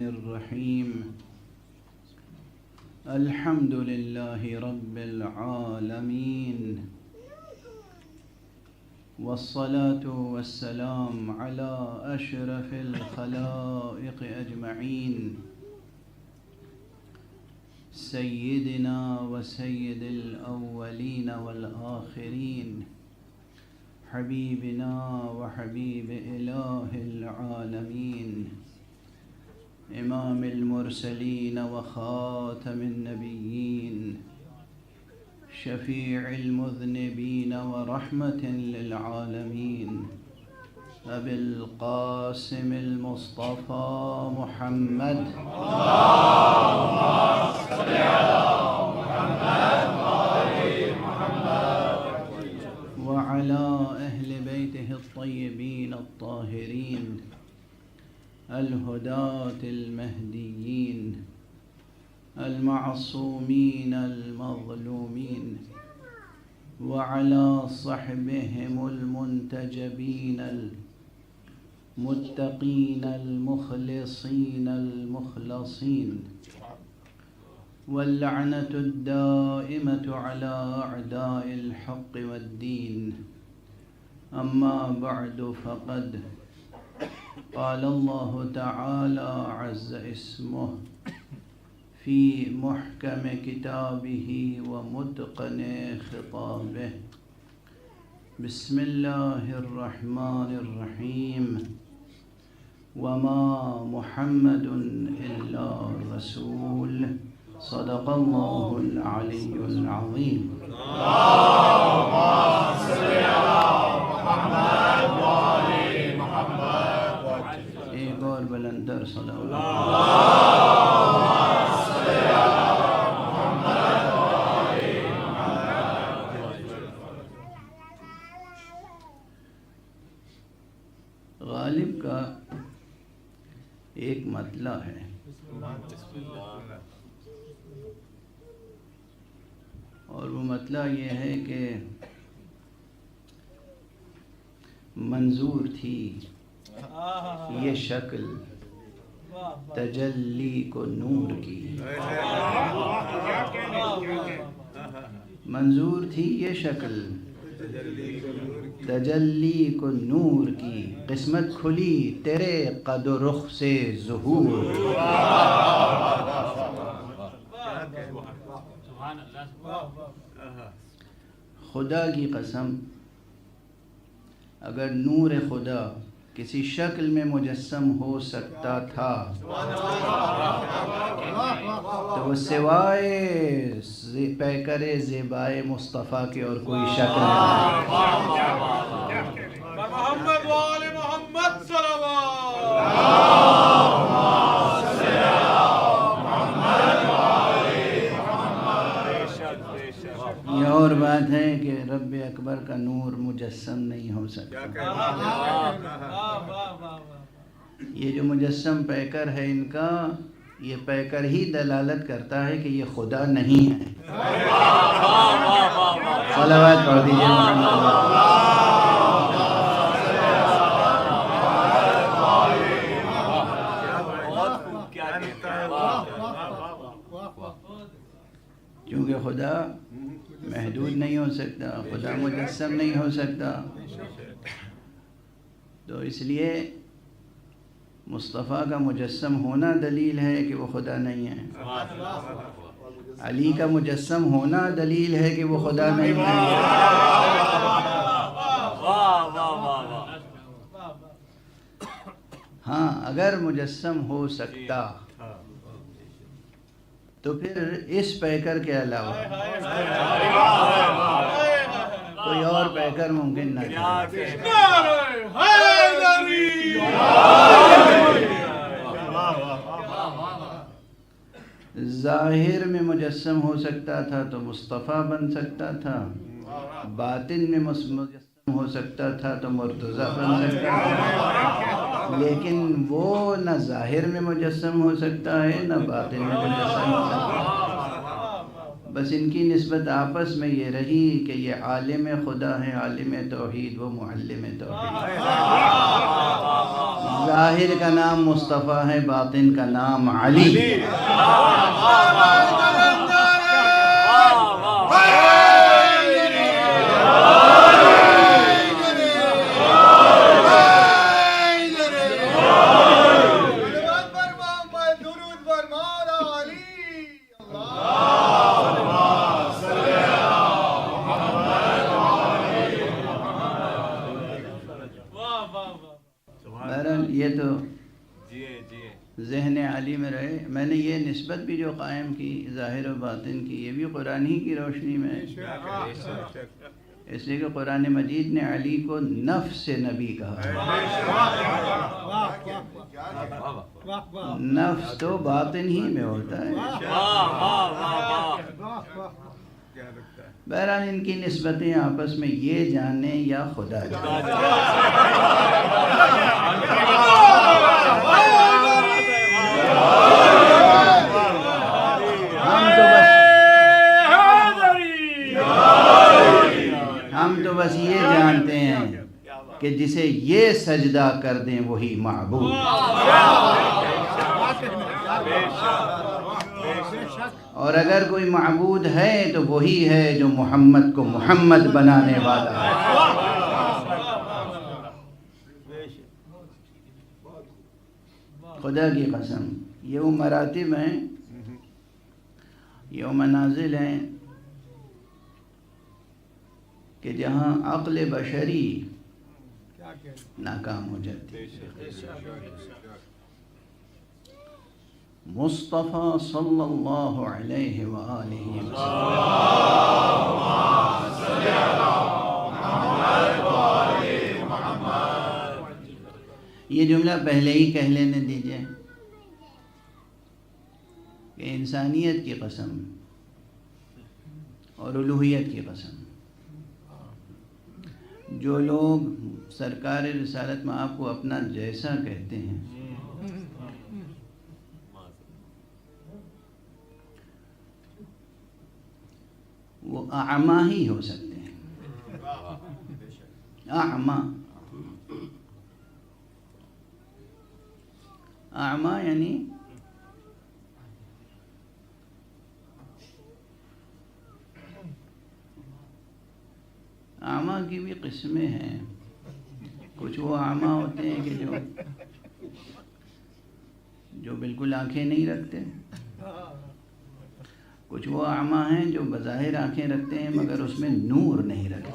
الرحيم الحمد لله رب العالمين والصلاة والسلام على أشرف الخلائق أجمعين سيدنا وسيد الأولين والآخرين حبيبنا وحبيب إله العالمين إمام المرسلين وخاتم النبيين شفيع المذنبين ورحمة للعالمين أبي القاسم المصطفى محمد اللهم صل على محمد وآل محمد وعلى أهل بيته الطيبين الطاهرين الهداة المهديين المعصومين المظلومين وعلى صحبهم المنتجبين المتقين المخلصين المخلصين واللعنة الدائمة على أعداء الحق والدين أما بعد فقد قال الله تعالى عز اسمه في محكم كتابه ومتقن خطابه بسم الله الرحمن الرحيم وما محمد إلا رسول صدق الله العلي العظيم اللهم صل على محمد وآل محمد ایک اور بلندر صلوات غالب کا ایک مطلع ہے اور وہ مطلع یہ ہے کہ منظور تھی یہ شکل تجلی کو نور کی منظور تھی یہ شکل تجلی کو نور کی قسمت کھلی تیرے قد و رخ سے ظہور خدا کی قسم اگر نور خدا کسی شکل میں مجسم ہو سکتا تھا تو وہ سوائے پیکر زیبائے مصطفیٰ کے اور کوئی شکل نہیں محمد وآل محمد صلوات یہ اور بات ہے کہ رب اکبر کا نور مجسم نہیں ہو سکتا یہ جو مجسم پیکر ہے ان کا یہ پیکر ہی دلالت کرتا ہے کہ یہ خدا نہیں ہے صلوات پڑھ دیجئے محمد کیونکہ خدا محدود نہیں ہو سکتا خدا مجسم نہیں ہو سکتا تو اس لیے مصطفیٰ کا مجسم ہونا دلیل ہے کہ وہ خدا نہیں ہے علی کا مجسم ہونا دلیل ہے کہ وہ خدا نہیں ہے ہاں اگر مجسم ہو سکتا تو پھر اس پیکر کے علاوہ کوئی اور پیکر ممکن نہ تھا ظاہر میں مجسم ہو سکتا تھا تو مصطفیٰ بن سکتا تھا باطن میں مجسم ہو سکتا تھا تو مرتضیٰ بن سکتا تھا لیکن وہ نہ ظاہر میں مجسم ہو سکتا ہے نہ باطن میں مجسم ہو سکتا ہے بس ان کی نسبت آپس میں یہ رہی کہ یہ عالم خدا ہے عالم توحید وہ معلم توحید ظاہر کا نام مصطفیٰ ہے، باطن کا نام علی۔ بہرحال یہ تو ذہن علی میں رہے۔ میں نے یہ نسبت بھی جو قائم کی ظاہر و باطن کی، یہ بھی قرآن ہی کی روشنی میں ہے، اس لیے کہ قرآن مجید نے علی کو نفس نبی کہا۔ نفس تو باطن ہی میں ہوتا ہے۔ بہرحال ان کی نسبتیں آپس میں یہ جانے یا خدا جانے۔ ہم تو بس یہ جانتے ہیں کہ جسے یہ سجدہ کر دیں وہی معبود، اور اگر کوئی معبود ہے تو وہی ہے جو محمد کو محمد بنانے والا ہے۔ خدا کی قسم یہ وہ مراتب ہیں، یہ وہ منازل ہیں کہ جہاں عقل بشری ناکام ہو جاتی ہے۔ مصطفیٰ صلی اللہ علیہ وآلہ وسلم۔ یہ جملہ پہلے ہی کہہ لینے دیجئے کہ انسانیت کی قسم اور الوہیت کی قسم، جو لوگ سرکار رسالت میں آپ کو اپنا جیسا کہتے ہیں، وہ اعمیٰ ہی ہو سکتے ہیں۔ اعمیٰ، اعمیٰ یعنی اعمیٰ کی بھی قسمیں ہیں۔ کچھ وہ اعمیٰ ہوتے ہیں کہ جو بالکل آنکھیں نہیں رکھتے، کچھ وہ اعمیٰ ہیں جو بظاہر آنکھیں رکھتے ہیں مگر اس میں نور نہیں رکھتے۔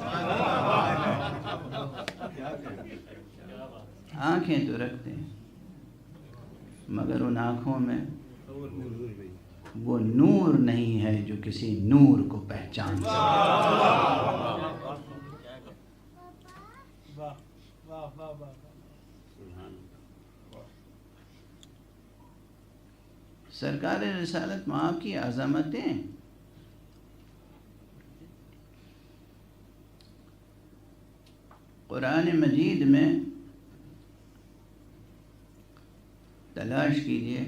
آنکھیں تو رکھتے ہیں مگر ان آنکھوں میں وہ نور نہیں ہے جو کسی نور کو پہچان سکے۔ سرکار رسالت میں آپ کی عظمتیں قرآن مجید میں تلاش کیجئے۔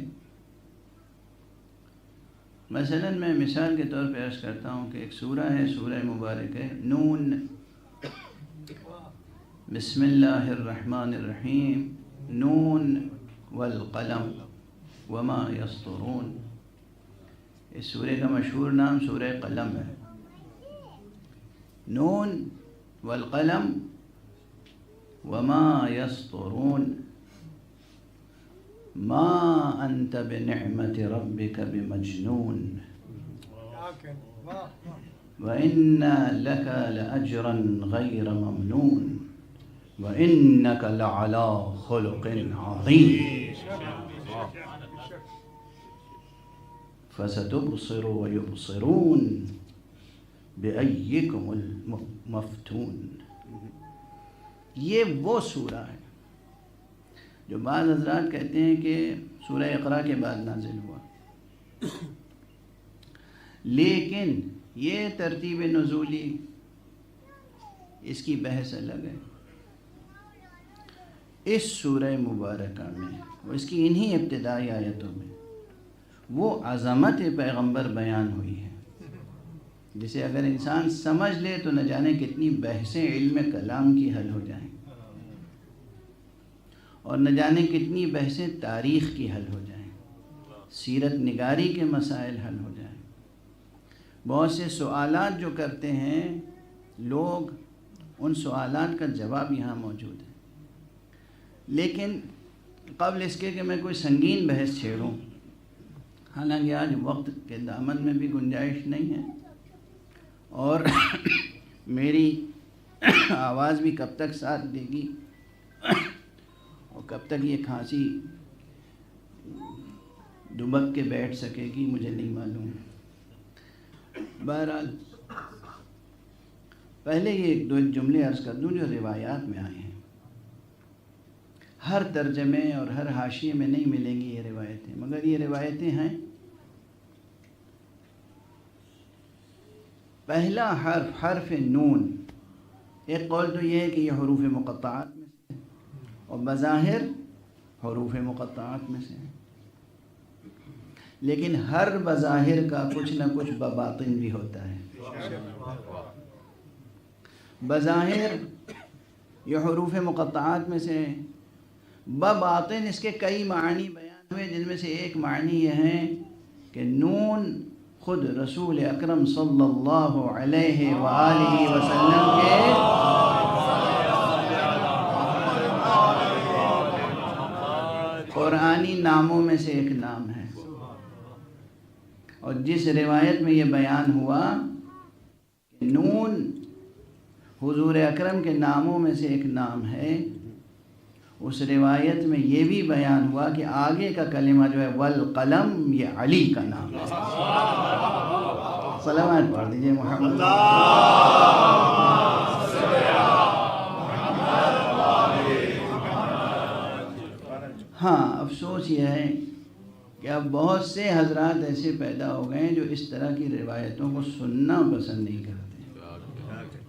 مثلا میں مثال کے طور پہ عرض کرتا ہوں کہ ایک سورہ ہے، سورہ مبارک ہے نون، بسم اللہ الرحمن الرحیم، نون والقلم وما یسطرون۔ اس سورہ کا مشہور نام سورہ قلم ہے۔ نون والقلم وما یسطرون، ما انت بنعمت ربک بمجنون وَإِنَّا لَكَ لَأَجْرًا غَيْرَ مَمْنُونٍ وَإِنَّكَ لَعَلَىٰ خُلُقٍ عَظِيمٍ فَسَتُبْصِرُ وَيُبْصِرُونَ بِأَيِّكُمُ الْمَفْتُونُ۔ یہ وہ سورہ ہے جو بعض حضرات کہتے ہیں کہ سورہ اقرا کے بعد نازل ہوا، لیکن یہ ترتیب نزولی اس کی بحث الگ ہے۔ اس سورہ مبارکہ میں اس کی انہی ابتدائی آیتوں میں وہ عظمت پیغمبر بیان ہوئی ہے جسے اگر انسان سمجھ لے تو نہ جانے کتنی بحثیں علم کلام کی حل ہو جائیں، اور نہ جانے کتنی بحثیں تاریخ کی حل ہو جائیں، سیرت نگاری کے مسائل حل ہو جائیں۔ بہت سے سوالات جو کرتے ہیں لوگ، ان سوالات کا جواب یہاں موجود ہے۔ لیکن قبل اس کے کہ میں کوئی سنگین بحث چھیڑوں، حالانکہ آج وقت کے دامن میں بھی گنجائش نہیں ہے، اور میری آواز بھی کب تک ساتھ دے گی اور کب تک یہ کھانسی دبک کے بیٹھ سکے گی مجھے نہیں معلوم۔ بہرحال پہلے یہ ایک دو جملے عرض کر دوں جو روایات میں آئے ہیں۔ ہر ترجمے اور ہر حاشیے میں نہیں ملیں گی یہ روایتیں، مگر یہ روایتیں ہیں۔ پہلا حرف نون، ایک قول تو یہ ہے کہ یہ حروف مقطعات میں سے ہے اور بظاہر حروف مقطعات میں سے ہے، لیکن ہر بظاہر کا کچھ نہ کچھ بباطن بھی ہوتا ہے۔ بظاہر یہ حروف مقطعات میں سے بباطن اس کے کئی معنی بیان ہوئے، جن میں سے ایک معنی یہ ہے کہ نون خود رسول اکرم صلی اللہ علیہ وآلہ وسلم کے قرآنی ناموں میں سے ایک نام ہے، اور جس روایت میں یہ بیان ہوا کہ نون حضور اکرم کے ناموں میں سے ایک نام ہے، اس روایت میں یہ بھی بیان ہوا کہ آگے کا کلمہ جو ہے والقلم، یہ علی کا نام ہے۔ صلوات پڑھ دیجئے محمد۔ ہاں، افسوس یہ ہے کہ اب بہت سے حضرات ایسے پیدا ہو گئے ہیں جو اس طرح کی روایتوں کو سننا پسند نہیں کرتے،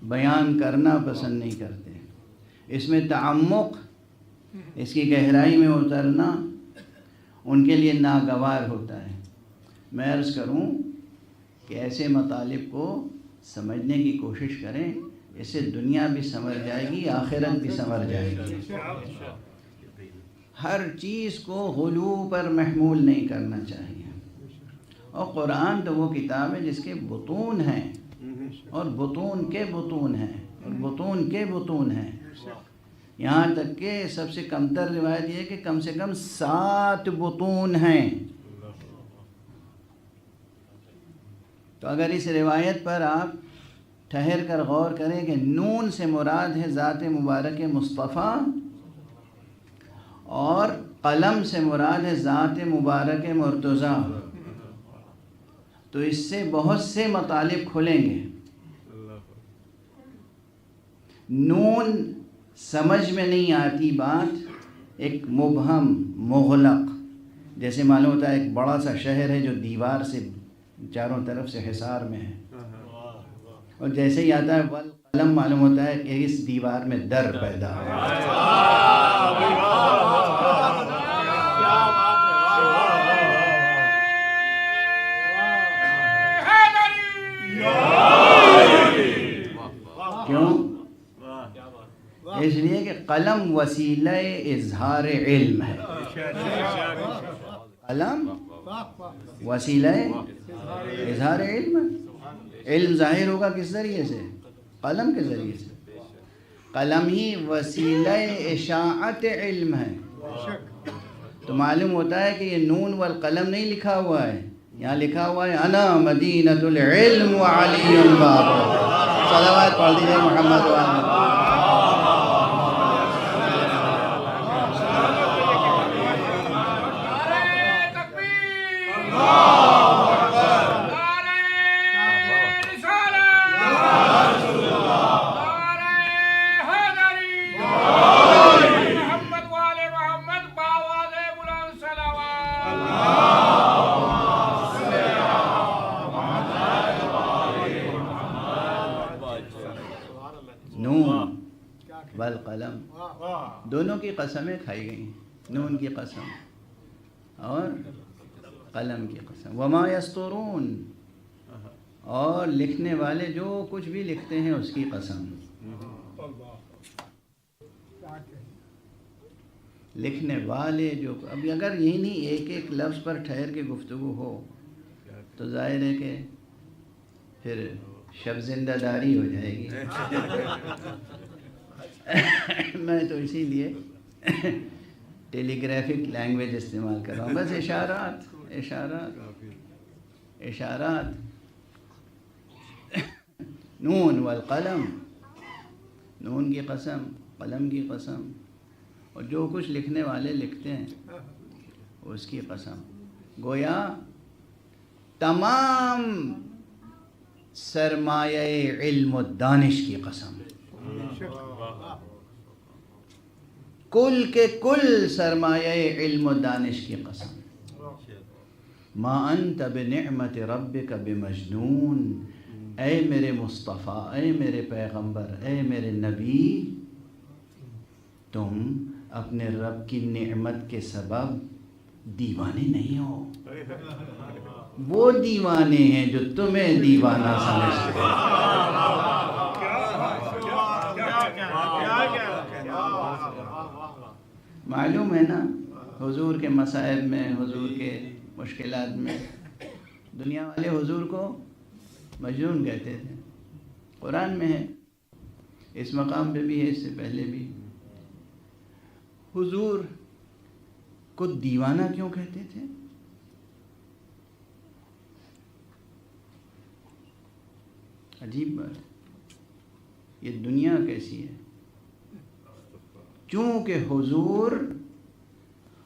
بیان کرنا پسند نہیں کرتے، اس میں تعمق، اس کی گہرائی میں اترنا ان کے لیے ناگوار ہوتا ہے۔ میں عرض کروں کہ ایسے مطالب کو سمجھنے کی کوشش کریں، اس سے دنیا بھی سنور جائے گی، آخرت بھی سنور جائے گی۔ ہر چیز کو غلو پر محمول نہیں کرنا چاہیے، اور قرآن تو وہ کتاب ہے جس کے بطون ہیں، اور بطون کے بطون ہیں، اور بطون کے بطون ہیں، یہاں تک کہ سب سے کمتر روایت یہ ہے کہ کم سے کم 7 بطون ہیں۔ تو اگر اس روایت پر آپ ٹھہر کر غور کریں کہ نون سے مراد ہے ذات مبارک مصطفیٰ، اور قلم سے مراد ہے ذات مبارک مرتضیٰ، تو اس سے بہت سے مطالب کھلیں گے۔ نون سمجھ میں نہیں آتی بات، ایک مبہم مغلق، جیسے معلوم ہوتا ہے ایک بڑا سا شہر ہے جو دیوار سے چاروں طرف سے حصار میں ہے، اور جیسے ہی آتا ہے والقلم، معلوم ہوتا ہے کہ اس دیوار میں در پیدا ہو۔ کیوں؟ اس لیے کہ قلم وسیلہ اظہار علم ہے، قلم وسیلہ اظہار علم ہے۔ علم ظاہر ہوگا کس ذریعے سے؟ قلم کے ذریعے سے۔ قلم ہی وسیلہ اشاعت علم ہے، تو معلوم ہوتا ہے کہ یہ نون والقلم نہیں لکھا ہوا ہے، یہاں لکھا ہوا ہے انا مدینۃ العلم وعلی بابہ۔ صلوات پڑھ دیجئے محمد وآلہ۔ نون والقلم، دونوں کی قسمیں کھائی گئی ہیں، نون کی قسم اور قلم کی قسم۔ وما یسطرون، اور لکھنے والے جو کچھ بھی لکھتے ہیں اس کی قسم۔ لکھنے والے جو ابھی اگر یہی نہیں ایک ایک لفظ پر ٹھہر کے گفتگو ہو تو ظاہر ہے کہ پھر شب زندہ داری ہو جائے گی. میں تو اسی لیے ٹیلی گرافک لینگویج استعمال کر رہا ہوں. بس اشارات. نون والقلم، نون کی قسم، قلم کی قسم، اور جو کچھ لکھنے والے لکھتے ہیں اس کی قسم. گویا تمام سرمایہ علم و دانش کی قسم، کل کے کل سرمایہ علم و دانش کی قسم. ما انت بنعمت ربک بمجنون، اے میرے مصطفیٰ، اے میرے پیغمبر، اے میرے نبی، تم اپنے رب کی نعمت کے سبب دیوانے نہیں ہو. وہ دیوانے ہیں جو تمہیں دیوانہ سمجھتے ہیں. معلوم ہے نا حضور کے مصائب میں، حضور کے مشکلات میں دنیا والے حضور کو مجنون کہتے تھے. قرآن میں ہے، اس مقام پہ بھی ہے، اس سے پہلے بھی. حضور کو دیوانہ کیوں کہتے تھے؟ عجیب بات. یہ دنیا کیسی ہے؟ چونکہ حضور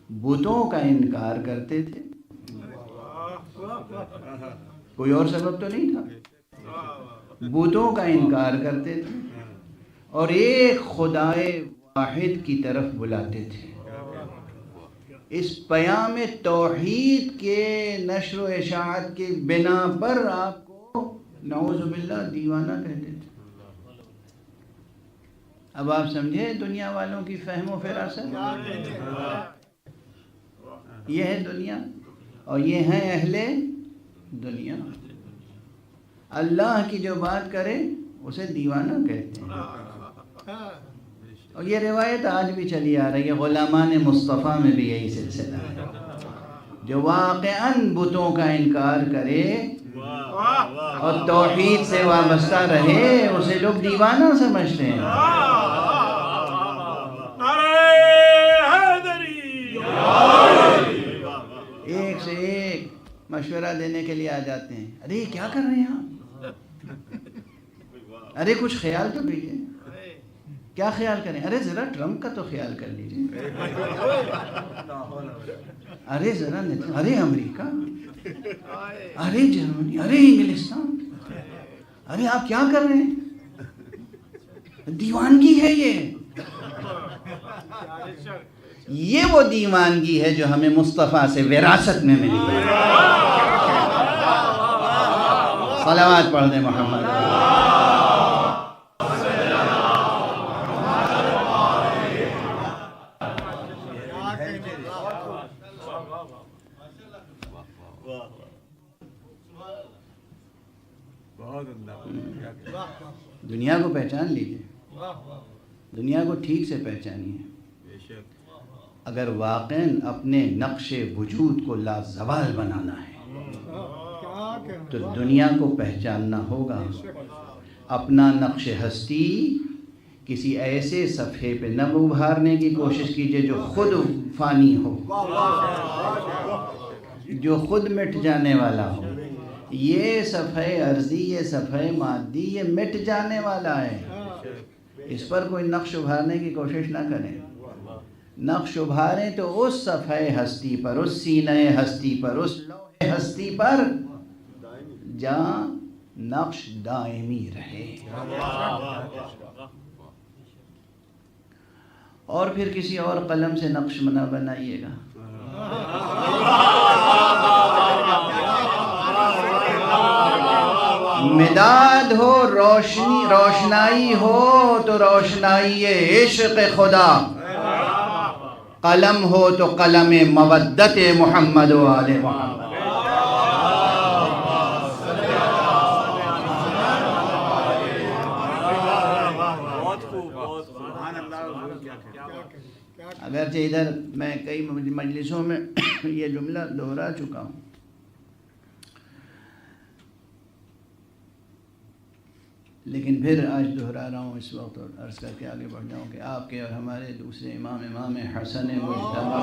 بتوں کا انکار کرتے تھے، کوئی اور سبب تو نہیں تھا. بتوں کا انکار کرتے تھے اور ایک خدائے واحد کی طرف بلاتے تھے. اس پیام توحید کے نشر و اشاعت کے بنا پر آپ کو نعوذ باللہ دیوانہ کہتے تھے. اب آپ سمجھے دنیا والوں کی فہم و فراست. یہ ہے دنیا اور یہ ہیں اہل دنیا. اللہ کی جو بات کرے اسے دیوانہ کہتے ہیں. اور یہ روایت آج بھی چلی آ رہی ہے. غلامان مصطفیٰ میں بھی یہی سلسلہ ہے. جو واقعاً بتوں کا انکار کرے اور توحید سے وابستہ رہے اسے لوگ دیوانہ سمجھتے ہیں. ایک سے ایک مشورہ دینے کے لیے آ جاتے ہیں. ارے کیا کر رہے ہیں آپ؟ ارے کچھ خیال تو کیجیے. کیا خیال کریں؟ ارے ذرا ٹرمپ کا تو خیال کر لیجیے. ارے ذرا ارے امریکہ، ارے جرمنی، ارے انگلستان. ارے آپ کیا کر رہے ہیں؟ دیوانگی ہے یہ وہ دیوانگی ہے جو ہمیں مصطفیٰ سے وراثت میں ملی. صلوات پڑھ دیں محمد. دنیا کو پہچان لیجیے، دنیا کو ٹھیک سے پہچانیے. اگر واقعاً اپنے نقش وجود کو لازوال بنانا ہے تو دنیا کو پہچاننا ہوگا. اپنا نقش ہستی کسی ایسے صفحے پہ نہ ابھارنے کی کوشش کیجیے جو خود فانی ہو، جو خود مٹ جانے والا ہو. یہ صفحہ عرضی، یہ صفحہ مادی، یہ مٹ جانے والا ہے. اس پر کوئی نقش ابھارنے کی کوشش نہ کریں. نقش ابھاریں تو اس صفحہ ہستی پر، اس سینہ ہستی پر، اس لوح ہستی پر جہاں نقش دائمی رہے. اور پھر کسی اور قلم سے نقش نہ بنائیے گا. مداد ہو روشنائی ہو تو روشنائی عشق خدا، قلم ہو تو قلم مودت محمد و آل محمد. اب اگرچہ ادھر میں کئی مجلسوں میں یہ جملہ دہرا چکا ہوں، لیکن پھر آج دہرا رہا ہوں اس وقت، اور عرض کر کے آگے بڑھ جاؤں کہ آپ کے اور ہمارے دوسرے امام حسن مجتبی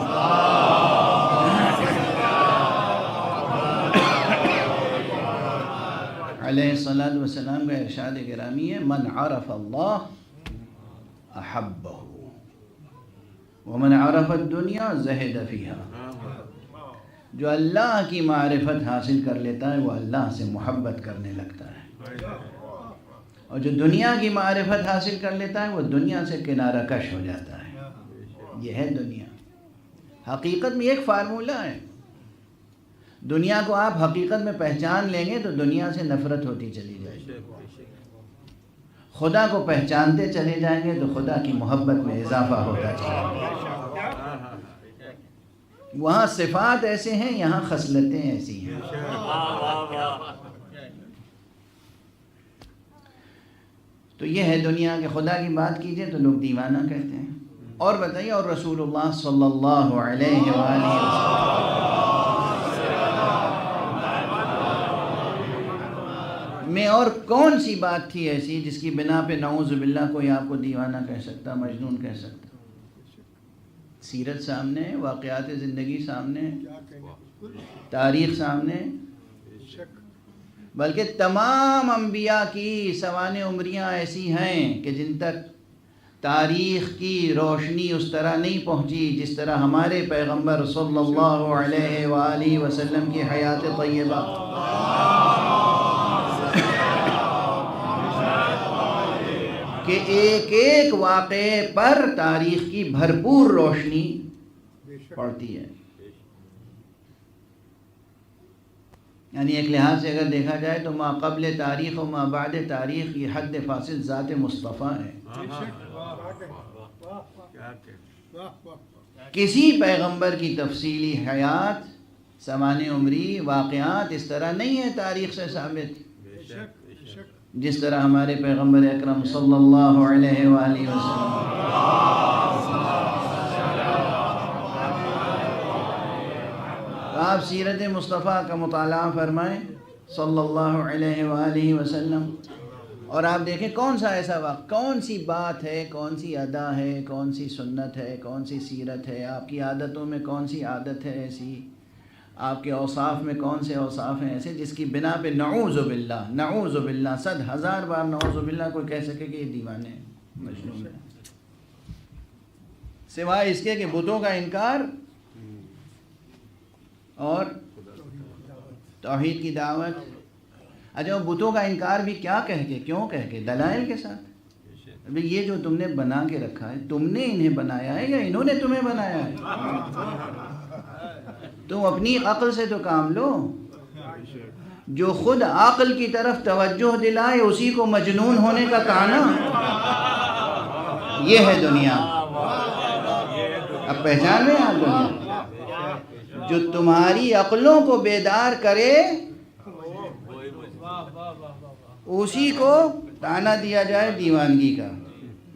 علیہ الصلاۃ والسلام کا ارشاد گرامی ہے، من عرف اللہ احبہ ومن عرف الدنیا زہد فیہا۔ جو اللہ کی معرفت حاصل کر لیتا ہے وہ اللہ سے محبت کرنے لگتا ہے، اور جو دنیا کی معرفت حاصل کر لیتا ہے وہ دنیا سے کنارہ کش ہو جاتا ہے۔ یہ ہے دنیا۔ حقیقت میں ایک فارمولہ ہے، دنیا کو آپ حقیقت میں پہچان لیں گے تو دنیا سے نفرت ہوتی چلی جائے گی، خدا کو پہچانتے چلے جائیں گے تو خدا کی محبت میں اضافہ ہوتا چلے گا۔ وہاں صفات ایسے ہیں، یہاں خصلتیں ایسی ہیں۔ تو یہ ہے دنیا کے، خدا کی بات کیجئے تو لوگ دیوانہ کہتے ہیں۔ اور بتائیے، اور رسول اللہ صلی اللہ علیہ وآلہ وسلم میں اور کون سی بات تھی ایسی جس کی بنا پہ نعوذ باللہ کوئی آپ کو دیوانہ کہہ سکتا، مجنون کہہ سکتا؟ سیرت سامنے ہے، واقعات زندگی سامنے ہے، تاریخ سامنے ہے، بلکہ تمام انبیاء کی سوانح عمریاں ایسی ہیں کہ جن تک تاریخ کی روشنی اس طرح نہیں پہنچی جس طرح ہمارے پیغمبر صلی اللہ علیہ وآلہ وسلم کی حیات طیبہ۔ کہ ایک ایک واقعے پر تاریخ کی بھرپور روشنی پڑتی ہے۔ یعنی ایک لحاظ سے اگر دیکھا جائے تو ما قبل تاریخ و ما بعد تاریخ یہ حد فاصل ذات مصطفیٰ ہے۔ کسی پیغمبر کی تفصیلی حیات، سوانح عمری، واقعات اس طرح نہیں ہے تاریخ سے ثابت جس طرح ہمارے پیغمبر اکرم صلی اللہ علیہ وآلہ وسلم۔ آپ سیرت مصطفیٰ کا مطالعہ فرمائیں صلی اللہ علیہ وآلہ وسلم، اور آپ دیکھیں کون سا ایسا وقت، کون سی بات ہے، کون سی ادا ہے، کون سی سنت ہے، کون سی سیرت ہے، آپ کی عادتوں میں کون سی عادت ہے ایسی، آپ کے اوصاف میں کون سے اوصاف ہیں ایسے جس کی بنا پہ نعوذ باللہ 100,000 بار نعوذ باللہ کوئی کہہ سکے کہ یہ دیوانے مجنون ہے، سوائے اس کے کہ بتوں کا انکار اور توحید کی دعوت۔ اچھا، وہ بتوں کا انکار بھی کیا کہہ کے، کیوں کہہ کے؟ دلائل کے ساتھ۔ ابھی یہ جو تم نے بنا کے رکھا ہے، تم نے انہیں بنایا ہے یا انہوں نے تمہیں بنایا ہے؟ تم اپنی عقل سے تو کام لو۔ جو خود عقل کی طرف توجہ دلائے اسی کو مجنون ہونے کا کہنا، یہ ہے دنیا۔ اب پہچان رہے ہیں آپ دنیا؟ جو تمہاری عقلوں کو بیدار کرے اسی کو تانا دیا جائے دیوانگی کا،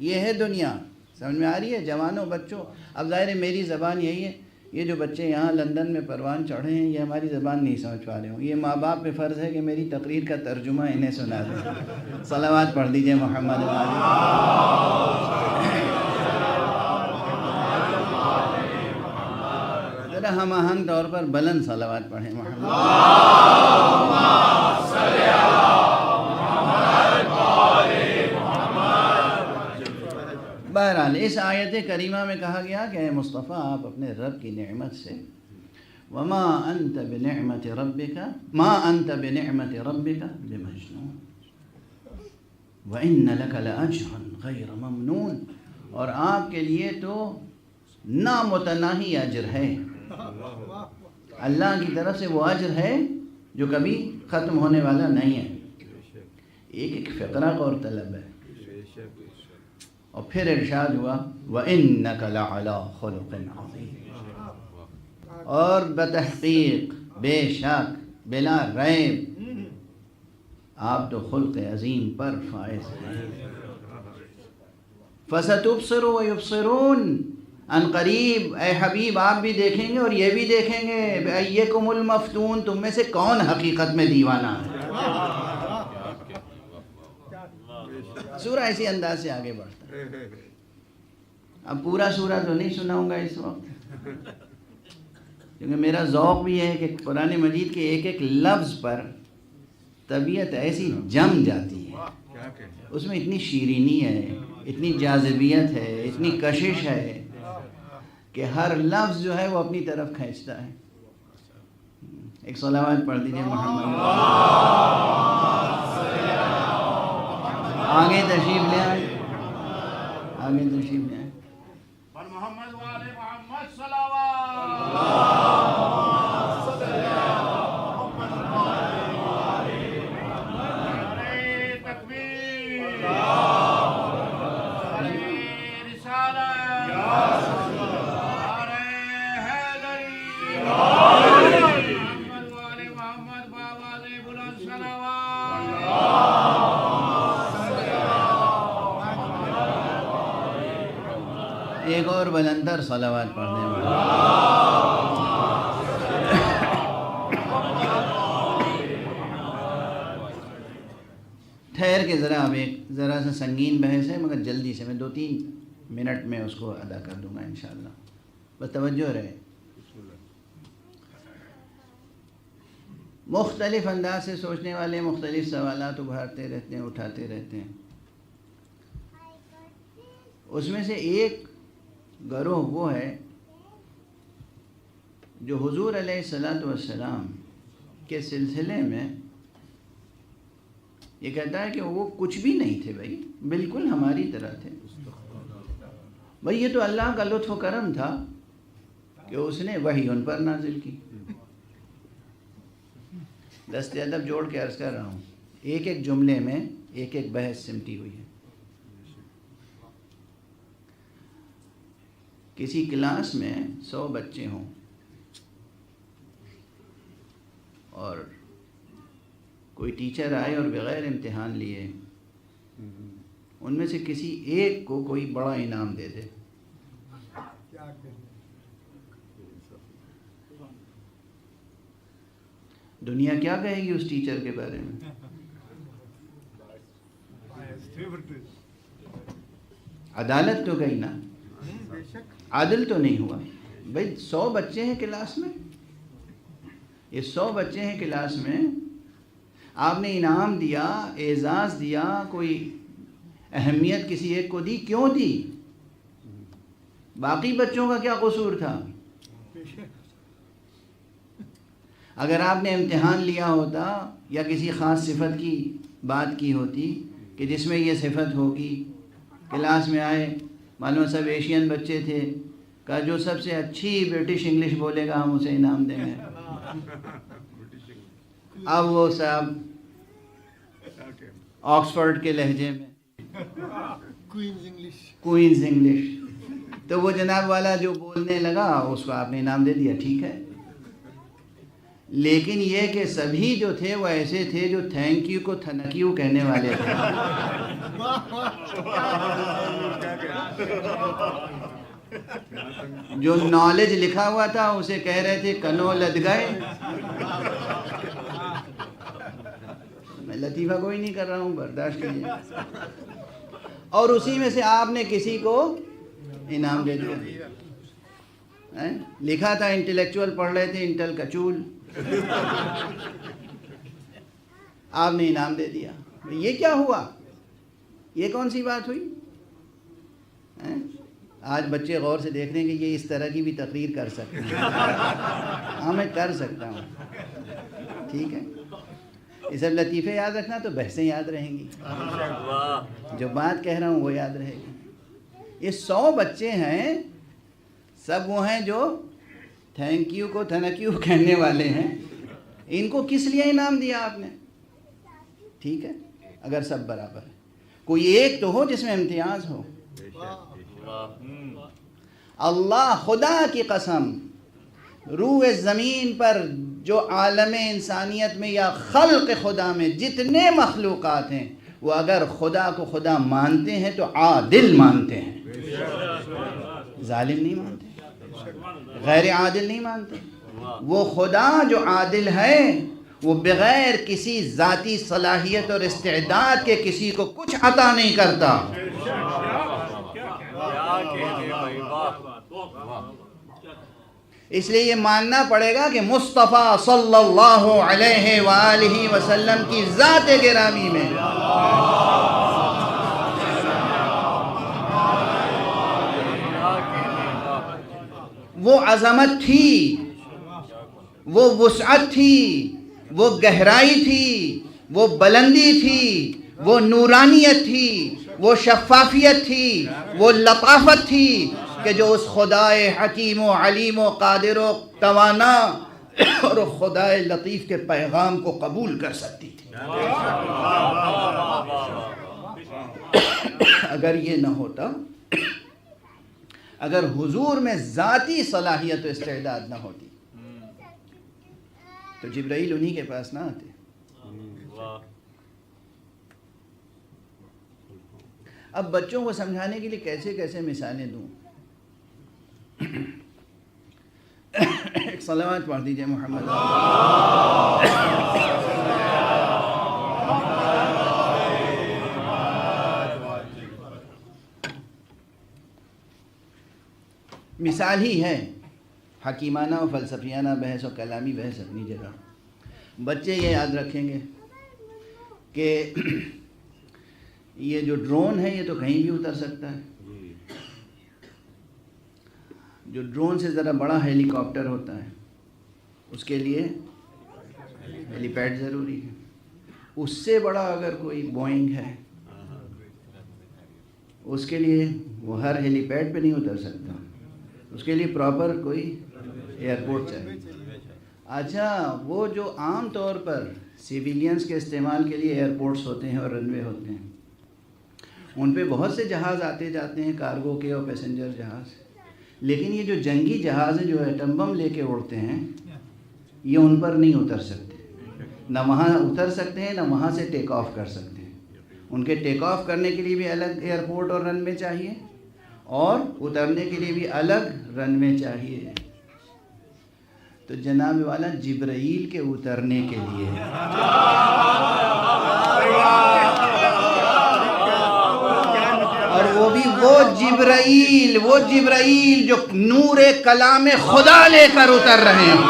یہ ہے دنیا۔ سمجھ میں آ رہی ہے جوانوں، بچوں؟ اب ظاہر ہے میری زبان یہی ہے، یہ جو بچے یہاں لندن میں پروان چڑھے ہیں یہ ہماری زبان نہیں سمجھ پا رہے ہوں، یہ ماں باپ پہ فرض ہے کہ میری تقریر کا ترجمہ انہیں سنا دیں۔ صلوات پڑھ دیجئے محمد علی۔ ذرا ہم آہنگ طور پر بلند صلوات پڑھیں محمد۔ بہرحال اس آیت کریمہ میں کہا گیا کہ اے مصطفیٰ آپ اپنے رب کی نعمت سے وما انت بنعمت ربک ما انت بنعمت ربک بمجنون وان لک لاجرا غیر ممنون، اور آپ کے لیے تو نامتناہی اجر ہے، اللہ کی طرف سے وہ اجر ہے جو کبھی ختم ہونے والا نہیں ہے۔ ایک ایک فقرہ غور طلب ہے۔ اور پھر ارشاد ہوا وَإِنَّكَ لَعَلَىٰ خُلُقٍ عَظِيمٍ، اور بتحقیق، بے شک، بلا ریب آپ تو خلق عظیم پر فائز ہیں۔ فَسَتُبْصِرُ وَيُبْصِرُونَ، ان قریب اے حبیب آپ بھی دیکھیں گے اور یہ بھی دیکھیں گے ایکم المفتون، تم میں سے کون حقیقت میں دیوانہ ہے۔ سورہ اسی انداز سے آگے بڑھتا ہے۔ اب پورا سورہ تو نہیں سناؤں گا اس وقت، کیونکہ میرا ذوق بھی ہے کہ قرآن مجید کے ایک ایک لفظ پر طبیعت ایسی جم جاتی ہے، اس میں اتنی شیرینی ہے، اتنی جاذبیت ہے، اتنی کشش ہے کہ ہر لفظ جو ہے وہ اپنی طرف کھینچتا ہے۔ ایک صلوات پڑھ دیجئے محمد، آگے تشریف لے آئیں، آگے تشریف لے آئیں۔ محمد والے محمد صلوات۔ نعرہ تکبیر، نعرہ رسالت، نعرہ حیدری، محمد والے محمد بآواز بلند صلوات۔ ایک اور بلندر صلوات پڑھنے والا۔ ٹھہر کے اب ایک ذرا سا سنگین بحث ہے، مگر جلدی سے میں 2-3 منٹ میں اس کو ادا کر دوں گا انشاءاللہ، بس توجہ رہے۔ مختلف انداز سے سوچنے والے مختلف سوالات ابھارتے رہتے ہیں، اٹھاتے رہتے ہیں۔ اس میں سے ایک گروہ وہ ہے جو حضور علیہ السلام کے سلسلے میں یہ کہتا ہے کہ وہ کچھ بھی نہیں تھے بھائی، بالکل ہماری طرح تھے بھائی، یہ تو اللہ کا لطف و کرم تھا کہ اس نے وحی ان پر نازل کی۔ دست ادب جوڑ کے عرض کر رہا ہوں، ایک ایک جملے میں ایک ایک بحث سمٹی ہوئی ہے۔ کسی کلاس میں 100 بچے ہوں اور کوئی ٹیچر آئے اور بغیر امتحان لیے ان میں سے کسی ایک کو کوئی بڑا انعام دے دے، دنیا کیا کہے گی اس ٹیچر کے بارے میں؟ عدالت تو گئی نا، عادل تو نہیں ہوا بھائی۔ 100 بچے ہیں کلاس میں، یہ 100 بچے ہیں کلاس میں، آپ نے انعام دیا، اعزاز دیا، کوئی اہمیت کسی ایک کو دی، کیوں دی؟ باقی بچوں کا کیا قصور تھا؟ اگر آپ نے امتحان لیا ہوتا یا کسی خاص صفت کی بات کی ہوتی کہ جس میں یہ صفت ہوگی، کلاس میں آئے، معلوم سب ایشین بچے تھے، کہا جو سب سے اچھی برٹش انگلش بولے گا ہم اسے انعام دیں گے۔ اب وہ صاحب آکسفورڈ کے لہجے میں کوئنز انگلش، تو وہ جناب والا جو بولنے لگا اس کو آپ نے انعام دے دیا، ٹھیک ہے۔ لیکن یہ کہ سبھی جو تھے وہ ایسے تھے جو تھینک یو کو تھنک یو کہنے والے تھے۔ جو نالج لکھا ہوا تھا اسے کہہ رہے تھے کنو لد گئے۔ میں لطیفہ کوئی نہیں کر رہا ہوں، برداشت کیجیے۔ اور اسی میں سے آپ نے کسی کو انعام دے دیا۔ لکھا تھا انٹلیکچوئل پڑھ رہے تھے، انٹل کا چول، آپ نے انعام دے دیا۔ یہ کیا ہوا؟ یہ کون سی بات ہوئی؟ آج بچے غور سے دیکھ رہے ہیں کہ یہ اس طرح کی بھی تقریر کر سکتے ہیں۔ ہاں میں کر سکتا ہوں، ٹھیک ہے۔ یہ سب لطیفے یاد رکھنا تو بحثیں یاد رہیں گی، جو بات کہہ رہا ہوں وہ یاد رہے گی۔ یہ 100 بچے ہیں، سب وہ ہیں جو تھینک یو کو تھنک یو کہنے والے ہیں۔ ان کو کس لیے انعام دیا آپ نے؟ ٹھیک ہے، اگر سب برابر ہے، کوئی ایک تو ہو جس میں امتیاز ہو۔ اللہ خدا کی قسم، روح زمین پر جو عالم انسانیت میں یا خلق خدا میں جتنے مخلوقات ہیں، وہ اگر خدا کو خدا مانتے ہیں تو عادل مانتے ہیں۔ ظالم نہیں مانتے، غیر عادل نہیں مانتے. وہ خدا جو عادل ہے وہ بغیر کسی ذاتی صلاحیت اور استعداد کے کسی کو کچھ عطا نہیں کرتا. اس لیے یہ ماننا پڑے گا کہ مصطفیٰ صلی اللہ علیہ وآلہ وسلم کی ذات گرامی میں وہ عظمت تھی، وہ وسعت تھی، وہ گہرائی تھی، وہ بلندی تھی، وہ نورانیت تھی، وہ شفافیت تھی، وہ لطافت تھی کہ جو اس خدائے حکیم و علیم و قادر و توانا اور خدائے لطیف کے پیغام کو قبول کر سکتی تھی. اگر یہ نہ ہوتا، اگر حضور میں ذاتی صلاحیت و استعداد نہ ہوتی تو جبرائیل انہی کے پاس نہ آتے. اب بچوں کو سمجھانے کے لیے کیسے کیسے مثالیں دوں. ایک صلوات پڑھ دیجئے محمد. مثال ہی ہے، حکیمانہ و فلسفیانہ بحث و کلامی بحث اپنی جگہ. بچے یہ یاد رکھیں گے کہ یہ جو ڈرون ہے یہ تو کہیں بھی اتر سکتا ہے. جو ڈرون سے ذرا بڑا ہیلی کاپٹر ہوتا ہے اس کے لیے ہیلی پیڈ ضروری ہے. اس سے بڑا اگر کوئی بوئنگ ہے اس کے لیے وہ ہر ہیلی پیڈ پہ نہیں اتر سکتا، اس کے لیے پراپر کوئی ایئرپورٹ چاہیے. اچھا، وہ جو عام طور پر سیویلینز کے استعمال کے لیے ایئرپورٹس ہوتے ہیں اور رن وے ہوتے ہیں، ان پہ بہت سے جہاز آتے جاتے ہیں، کارگو کے اور پیسنجر جہاز. لیکن یہ جو جنگی جہاز ہیں جو ایٹم بم لے کے اڑتے ہیں یہ ان پر نہیں اتر سکتے. نہ وہاں اتر سکتے ہیں نہ وہاں سے ٹیک آف کر سکتے ہیں. ان کے ٹیک آف کرنے کے لیے بھی الگ ایئرپورٹ اور رن وے چاہیے اور اترنے کے لیے بھی الگ رن وے چاہیے. تو جناب والا جبرائیل کے اترنے کے لیے اور وہ بھی وہ جبرائیل جو نور کلام خدا لے کر اتر رہے ہیں،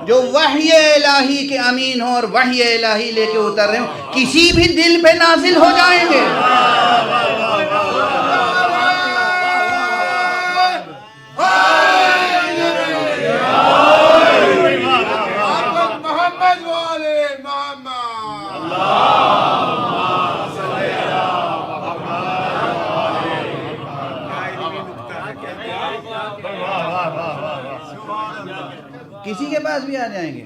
جو وحی الہی کے امین ہوں اور وحی الہی لے کے اتر رہے ہوں، کسی بھی دل پہ نازل ہو جائیں گے. کسی کے پاس بھی آ جائیں گے،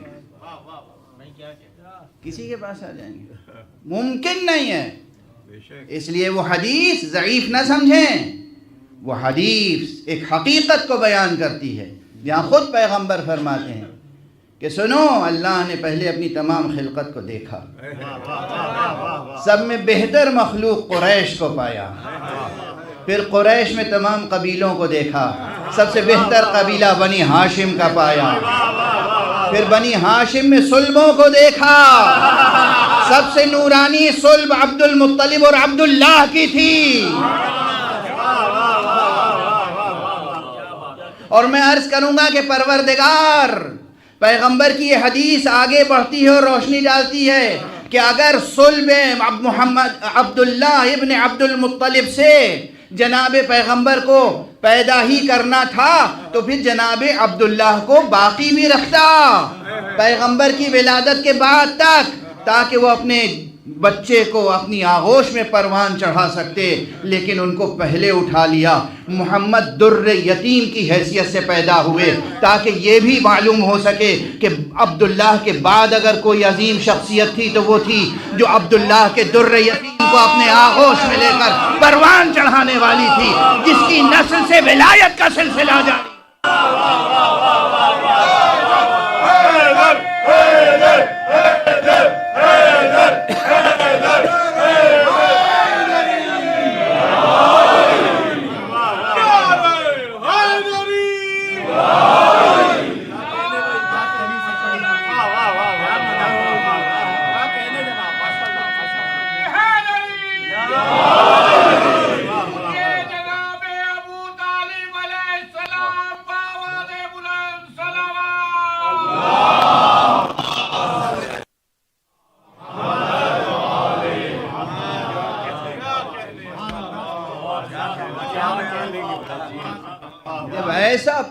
کسی کے پاس آ جائیں گے. ممکن نہیں ہے. اس لیے وہ حدیث ضعیف نہ سمجھیں. وہ حدیث ایک حقیقت کو بیان کرتی ہے. یہاں خود پیغمبر فرماتے ہیں کہ سنو، اللہ نے پہلے اپنی تمام خلقت کو دیکھا، سب میں بہتر مخلوق قریش کو پایا، پھر قریش میں تمام قبیلوں کو دیکھا، سب سے بہتر قبیلہ بنی ہاشم کا پایا، پھر بنی ہاشم میں سلبوں کو دیکھا، سب سے نورانی سلب عبد المطلب اور عبداللہ کی تھی. اور میں عرض کروں گا کہ پروردگار پیغمبر کی یہ حدیث آگے بڑھتی ہے اور روشنی ڈالتی ہے کہ اگر صلب محمد عبداللہ ابن عبد المطلب سے جناب پیغمبر کو پیدا ہی کرنا تھا تو پھر جناب عبداللہ کو باقی بھی رکھتا پیغمبر کی ولادت کے بعد تک، تاکہ وہ اپنے بچے کو اپنی آغوش میں پروان چڑھا سکتے. لیکن ان کو پہلے اٹھا لیا. محمد در یتیم کی حیثیت سے پیدا ہوئے تاکہ یہ بھی معلوم ہو سکے کہ عبداللہ کے بعد اگر کوئی عظیم شخصیت تھی تو وہ تھی جو عبداللہ کے در یتیم کو اپنے آغوش میں لے کر پروان چڑھانے والی تھی، جس کی نسل سے ولایت کا سلسلہ جاری.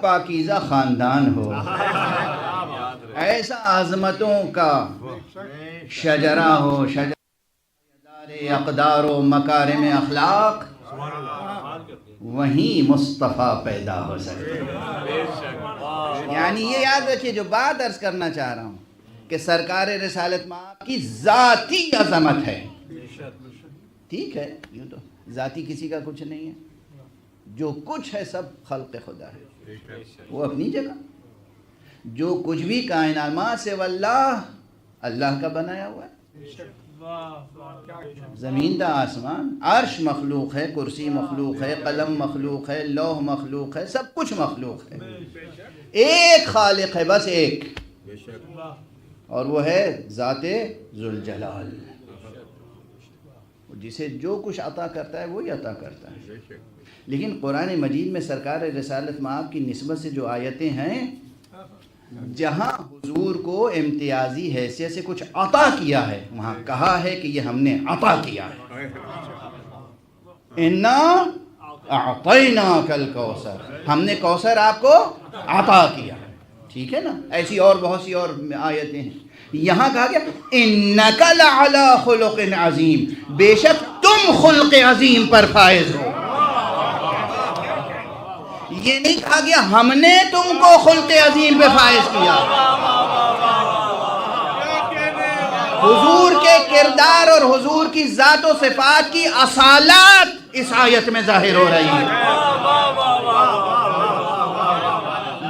پاکیزہ خاندان ہو، ایسا عظمتوں کا شجرہ ہو، شجرہ اقدار و مکارم اخلاق، وہیں مصطفیٰ پیدا ہو سکتے ہیں۔ یعنی یہ یاد رکھیے جو بات عرض کرنا چاہ رہا ہوں کہ سرکار رسالت مآب کی ذاتی عظمت ہے، ٹھیک ہے، یوں تو ذاتی کسی کا کچھ نہیں ہے، جو کچھ ہے سب خلق خدا ہے، وہ اپنی جگہ، جو کچھ بھی کائنات ما سوی اللہ، اللہ کا بنایا ہوا ہے، زمین تا آسمان، عرش مخلوق ہے، کرسی مخلوق ہے، قلم مخلوق ہے، لوح مخلوق ہے، سب کچھ مخلوق ہے، ایک خالق ہے، بس ایک، اور وہ ہے ذات ذوالجلال، جسے جو کچھ عطا کرتا ہے وہی عطا کرتا ہے۔ لیکن قرآن مجید میں سرکار رسالت مآب کی نسبت سے جو آیتیں ہیں، جہاں حضور کو امتیازی حیثیت سے کچھ عطا کیا ہے، وہاں کہا ہے کہ یہ ہم نے عطا کیا ہے، اِنَّا أَعْطَيْنَاكَ الْكَوْثَرَ، ہم نے کوثر آپ کو عطا کیا ہے، ٹھیک ہے نا؟ ایسی اور بہت سی اور آیتیں ہیں۔ یہاں کہا گیا اِنَّكَ لَعَلَىٰ خُلُقٍ عَظِيمٍ، بے شک تم خلق عظیم پر فائز ہو۔ یہ نہیں کہا گیا ہم نے تم کو خلق عظیم پہ فائز کیا۔ حضور کے کردار اور حضور کی ذات و صفات کی اصالات اس آیت میں ظاہر ہو رہی ہیں۔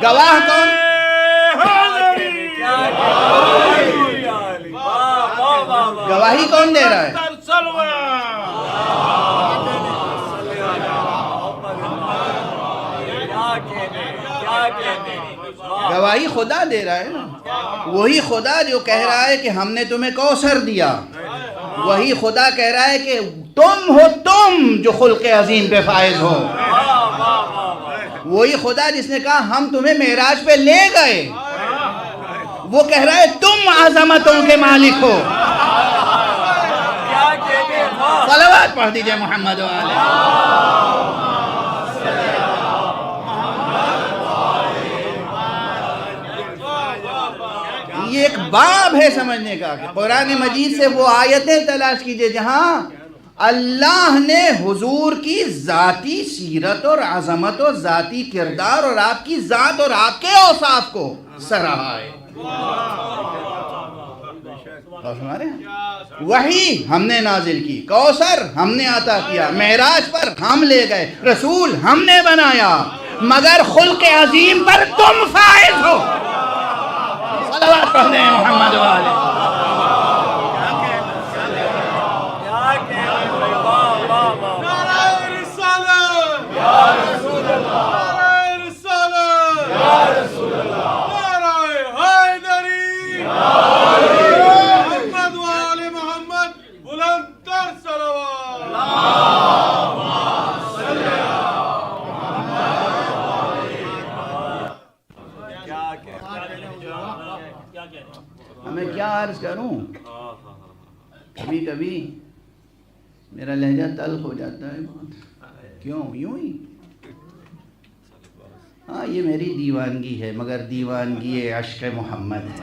گواہ کون؟ گواہی کون دے رہا ہے؟ گواہی خدا دے رہا ہے نا، وہی خدا جو کہہ رہا ہے کہ ہم نے تمہیں کوثر دیا، وہی خدا کہہ رہا ہے کہ تم ہو تم جو خلق عظیم پہ فائز ہو، وہی خدا جس نے کہا ہم تمہیں معراج پہ لے گئے، وہ کہہ رہا ہے تم عظمتوں کے مالک ہو۔ صلوات پڑھ دیجئے محمد علیہ۔ یہ ایک باب ہے سمجھنے کا کہ قرآن مجید سے وہ آیتیں تلاش کیجئے جہاں اللہ نے حضور کی ذاتی سیرت اور عظمت اور ذاتی کردار اور آپ کی ذات اور آپ کے اوصاف کو سراہا ہے۔ وحی ہم نے نازل کی، کوثر ہم نے عطا کیا، معراج پر ہم لے گئے، رسول ہم نے بنایا، مگر خلق عظیم پر تم فائز ہو۔ صلوات پڑھنے محمد والے۔ میں کیا عرض کروں، کبھی کبھی میرا لہجہ تلخ ہو جاتا ہے بہت، کیوں یوں ہی؟ ہاں یہ میری دیوانگی ہے، مگر دیوانگی عشق محمد ہے۔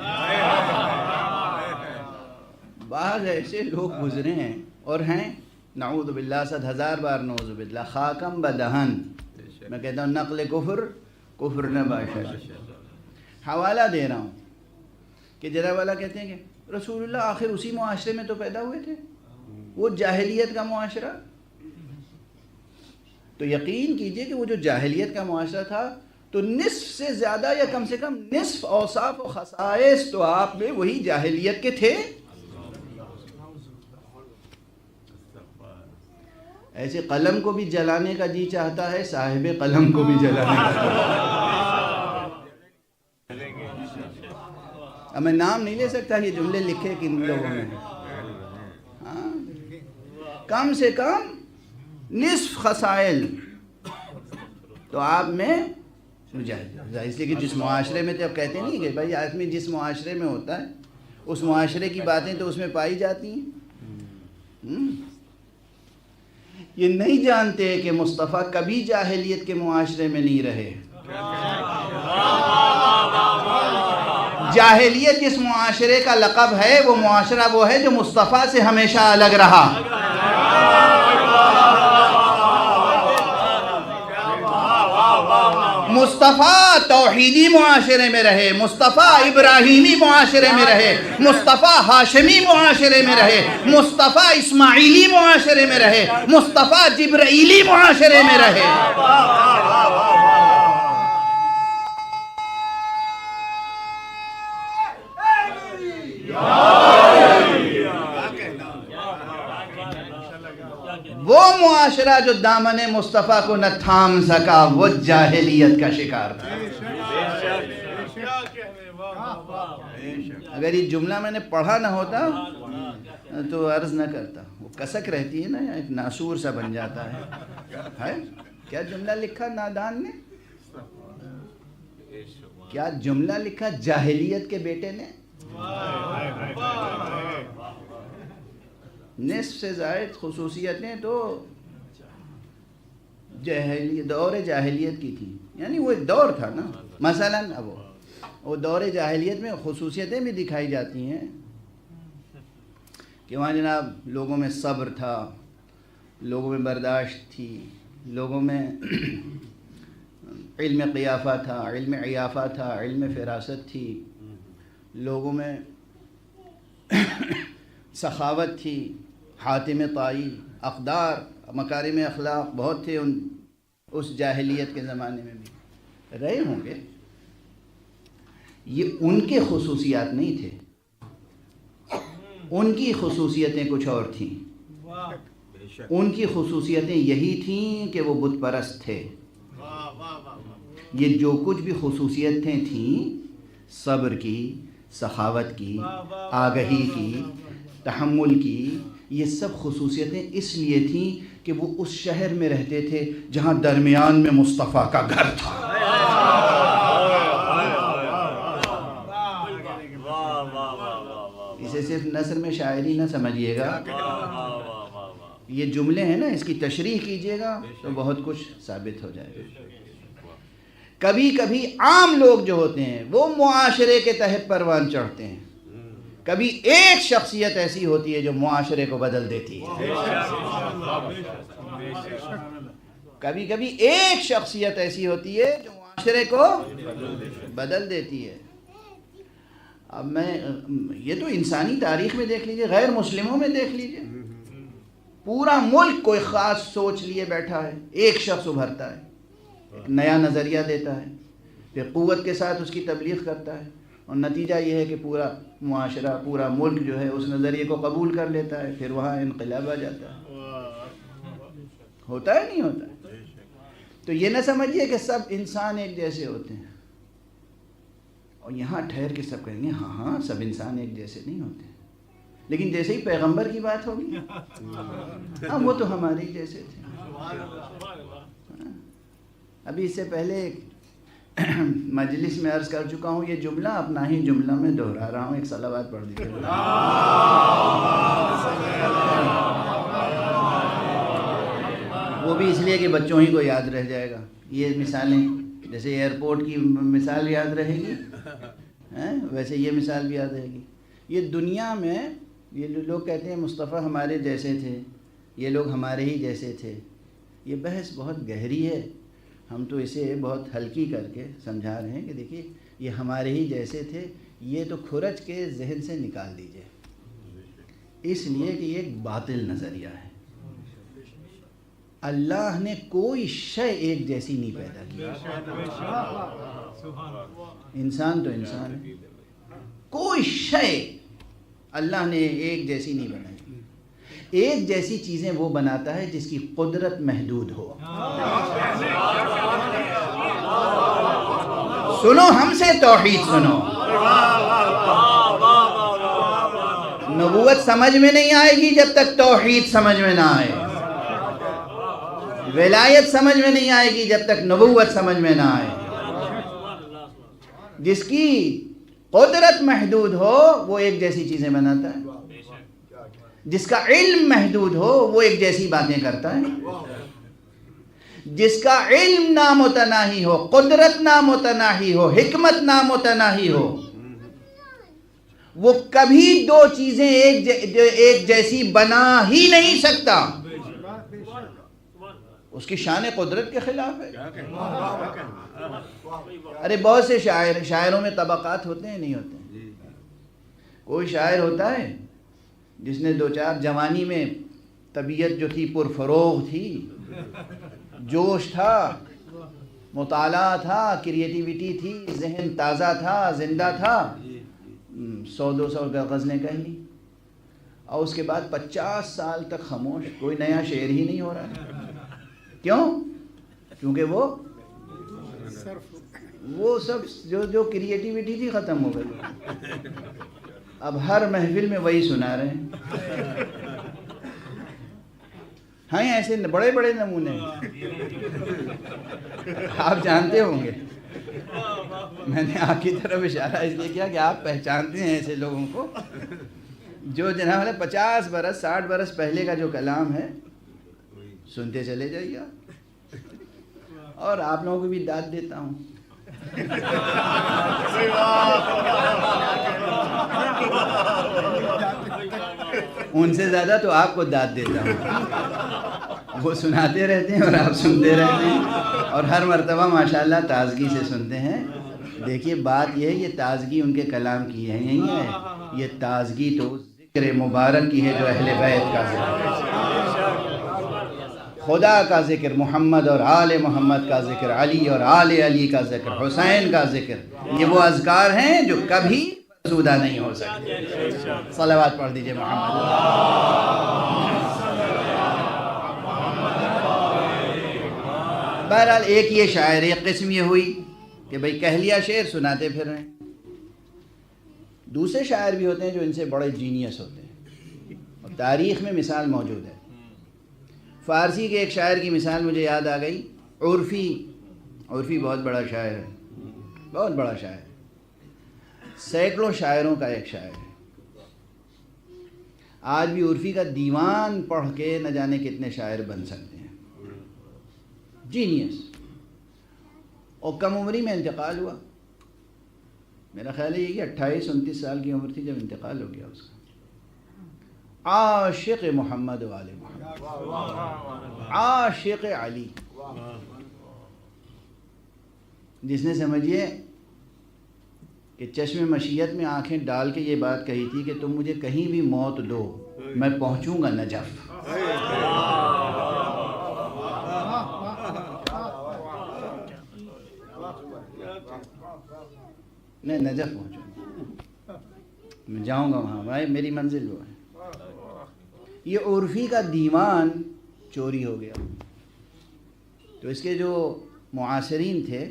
بعض ایسے لوگ گزرے ہیں اور ہیں، نعوذ باللہ، 100,000 بار نعوذ باللہ، خاکم بدہن، میں کہتا ہوں نقل کفر نہ باشد۔ حوالہ دے رہا ہوں کہ جرا والا کہتے ہیں کہ رسول اللہ آخر اسی معاشرے میں تو پیدا ہوئے تھے، وہ جاہلیت کا معاشرہ، تو یقین کیجئے کہ وہ جو جاہلیت کا معاشرہ تھا تو نصف سے زیادہ یا کم سے کم نصف اوصاف و خصائص تو آپ میں وہی جاہلیت کے تھے۔ ایسے قلم کو بھی جلانے کا جی چاہتا ہے، صاحب قلم کو بھی جلانے کا۔ اب میں نام نہیں لے سکتا، یہ جملے لکھے کن لوگوں نے، ہاں کم سے کم نصف خصائل تو آپ میں مجاہد، اس لیے کہ جس معاشرے میں تو اب کہتے نہیں کہ بھائی آدمی جس معاشرے میں ہوتا ہے اس معاشرے کی باتیں تو اس میں پائی جاتی ہیں۔ یہ نہیں جانتے کہ مصطفیٰ کبھی جاہلیت کے معاشرے میں نہیں رہے، جاہلیت جس معاشرے کا لقب ہے وہ معاشرہ وہ ہے جو مصطفیٰ سے ہمیشہ الگ رہا. مصطفیٰ توحیدی معاشرے میں رہے، مصطفیٰ ابراہیمی معاشرے میں رہے، مصطفیٰ ہاشمی معاشرے میں رہے، مصطفیٰ اسماعیلی معاشرے میں رہے، مصطفیٰ جبرائیلی معاشرے میں رہے. وہ معاشرہ جو دامن مصطفیٰ کو نہ تھام سکا وہ جاہلیت کا شکار تھا. اگر یہ جملہ میں نے پڑھا نہ ہوتا تو عرض نہ کرتا. وہ کسک رہتی ہے نا، ایک ناسور سا بن جاتا ہے. کیا جملہ لکھا نادان نے؟ کیا جملہ لکھا جاہلیت کے بیٹے نے؟ نصف سے زائد خصوصیتیں تو دور جاہلیت کی تھی. یعنی وہ ایک دور تھا نا. مثلاً اب وہ دور جاہلیت میں خصوصیتیں بھی دکھائی جاتی ہیں کہ وہاں جناب لوگوں میں صبر تھا، لوگوں میں برداشت تھی، لوگوں میں علم قیافہ تھا، علم عیافہ تھا، علم فراست تھی، لوگوں میں سخاوت تھی، حاتم طائی، اقدار، مکارم اخلاق بہت تھے اس جاہلیت کے زمانے میں بھی رہے ہوں گے. یہ ان کے خصوصیات نہیں تھے، ان کی خصوصیتیں کچھ اور تھیں. ان کی خصوصیتیں یہی تھیں کہ وہ بت پرست تھے. یہ جو کچھ بھی خصوصیتیں تھیں، صبر کی، سخاوت کی، آگہی کی، تحمل کی، یہ سب خصوصیتیں اس لیے تھیں کہ وہ اس شہر میں رہتے تھے جہاں درمیان میں مصطفیٰ کا گھر تھا. اسے صرف نثر میں شاعری نہ سمجھیے گا، یہ جملے ہیں نا، اس کی تشریح کیجیے گا تو بہت کچھ ثابت ہو جائے گا. کبھی کبھی عام لوگ جو ہوتے ہیں وہ معاشرے کے تحت پروان چڑھتے ہیں. کبھی ایک شخصیت ایسی ہوتی ہے جو معاشرے کو بدل دیتی ہے. کبھی کبھی ایک شخصیت ایسی ہوتی ہے جو معاشرے کو بدل دیتی ہے. اب یہ تو انسانی تاریخ میں دیکھ لیجئے، غیر مسلموں میں دیکھ لیجئے. پورا ملک کوئی خاص سوچ لیے بیٹھا ہے، ایک شخص ابھرتا ہے، ایک نیا نظریہ دیتا ہے، پھر قوت کے ساتھ اس کی تبلیغ کرتا ہے، اور نتیجہ یہ ہے کہ پورا معاشرہ، پورا ملک جو ہے اس نظریے کو قبول کر لیتا ہے. پھر وہاں انقلاب آ جاتا ہے. ہوتا ہے نہیں ہوتا ہے؟ تو یہ نہ سمجھیے کہ سب انسان ایک جیسے ہوتے ہیں اور یہاں ٹھہر کے سب کہیں گے ہاں سب انسان ایک جیسے نہیں ہوتے. لیکن جیسے ہی پیغمبر کی بات ہوگی ہاں وہ تو ہمارے ہی جیسے تھے. ابھی اس سے پہلے مجلس میں عرض کر چکا ہوں، یہ جملہ اپنا ہی جملہ میں دہرا رہا ہوں. ایک صلوات پڑھ دیجیے. وہ بھی اس لیے کہ بچوں ہی کو یاد رہ جائے گا. یہ مثالیں جیسے ایئرپورٹ کی مثال یاد رہے گی ویسے یہ مثال بھی یاد رہے گی. یہ دنیا میں یہ لوگ کہتے ہیں مصطفیٰ ہمارے جیسے تھے، یہ لوگ ہمارے ہی جیسے تھے. یہ بحث بہت گہری ہے. ہم تو اسے بہت ہلکی کر کے سمجھا رہے ہیں کہ دیکھیے یہ ہمارے ہی جیسے تھے، یہ تو کھرچ کے ذہن سے نکال دیجئے، اس لیے کہ یہ ایک باطل نظریہ ہے. اللہ نے کوئی شے ایک جیسی نہیں پیدا کی. انسان تو انسان ہے، کوئی شے اللہ نے ایک جیسی نہیں بنائی. ایک جیسی چیزیں وہ بناتا ہے جس کی قدرت محدود ہو. سنو ہم سے توحید سنو. نبوت سمجھ میں نہیں آئے گی جب تک توحید سمجھ میں نہ آئے. ولایت سمجھ میں نہیں آئے گی جب تک نبوت سمجھ میں نہ آئے. جس کی قدرت محدود ہو وہ ایک جیسی چیزیں بناتا ہے، جس کا علم محدود ہو وہ ایک جیسی باتیں کرتا ہے، جس کا علم نامتناہی ہو، قدرت نامتناہی ہو، حکمت نامتناہی ہو، وہ کبھی دو چیزیں ایک جیسی بنا ہی نہیں سکتا. اس کی شان قدرت کے خلاف ہے. ارے بہت سے شاعروں میں طبقات ہوتے ہیں نہیں ہوتے ہیں. کوئی شاعر ہوتا ہے جس نے دو چار جوانی میں طبیعت جو تھی پرفروغ تھی، جوش تھا، مطالعہ تھا، کریٹیویٹی تھی، ذہن تازہ تھا، زندہ تھا، 100-200 غزلیں کہہ لی، اور اس کے بعد 50 سال تک خاموش، کوئی نیا شعر ہی نہیں ہو رہا ہے. کیوں؟ کیونکہ وہ سب جو کریٹیویٹی تھی ختم ہو گئی. اب ہر محفل میں وہی سنا رہے ہیں. ہاں ایسے بڑے بڑے نمونے آپ جانتے ہوں گے. میں نے آپ کی طرف اشارہ اس لیے کیا کہ آپ پہچانتے ہیں ایسے لوگوں کو جو جناب 50 برس 60 برس پہلے کا جو کلام ہے سنتے چلے جائیے. اور آپ لوگوں کو بھی داد دیتا ہوں. ان سے زیادہ تو آپ کو داد دیتا ہوں. وہ سناتے رہتے ہیں اور آپ سنتے رہتے ہیں، اور ہر مرتبہ ماشاءاللہ تازگی سے سنتے ہیں. دیکھیے بات یہ ہے، یہ تازگی ان کے کلام کی ہے نہیں ہے، یہ تازگی تو ذکر مبارک کی ہے جو اہل بیت کا ذکر ہے، خدا کا ذکر، محمد اور آل محمد کا ذکر، علی اور آل علی کا ذکر، حسین کا ذکر. یہ وہ اذکار ہیں جو کبھی فرسودہ نہیں ہو سکتے. صلوات پڑھ دیجئے محمد. بہرحال ایک یہ شاعر، ایک قسم یہ ہوئی کہ بھئی کہہ لیا شعر سناتے پھر رہے ہیں. دوسرے شاعر بھی ہوتے ہیں جو ان سے بڑے جینیس ہوتے ہیں، اور تاریخ میں مثال موجود ہے. فارسی کے ایک شاعر کی مثال مجھے یاد آ گئی، عرفی بہت بڑا شاعر ہے، بہت بڑا شاعر ہے، سینکڑوں شاعروں کا ایک شاعر ہے. آج بھی عرفی کا دیوان پڑھ کے نہ جانے کتنے شاعر بن سکتے ہیں. جینیس. اور کم عمری میں انتقال ہوا. میرا خیال ہے یہ کہ 28-29 سال کی عمر تھی جب انتقال ہو گیا اس کا. عاشق محمد و آل محمد، عاشق علی، جس نے سمجھیے کہ چشم مشیت میں آنکھیں ڈال کے یہ بات کہی تھی کہ تم مجھے کہیں بھی موت دو میں پہنچوں گا نجف. میں نجف پہنچوں، میں جاؤں گا وہاں، میری منزل وہ ہے. یہ عرفی کا دیوان چوری ہو گیا. تو اس کے جو معاصرین تھے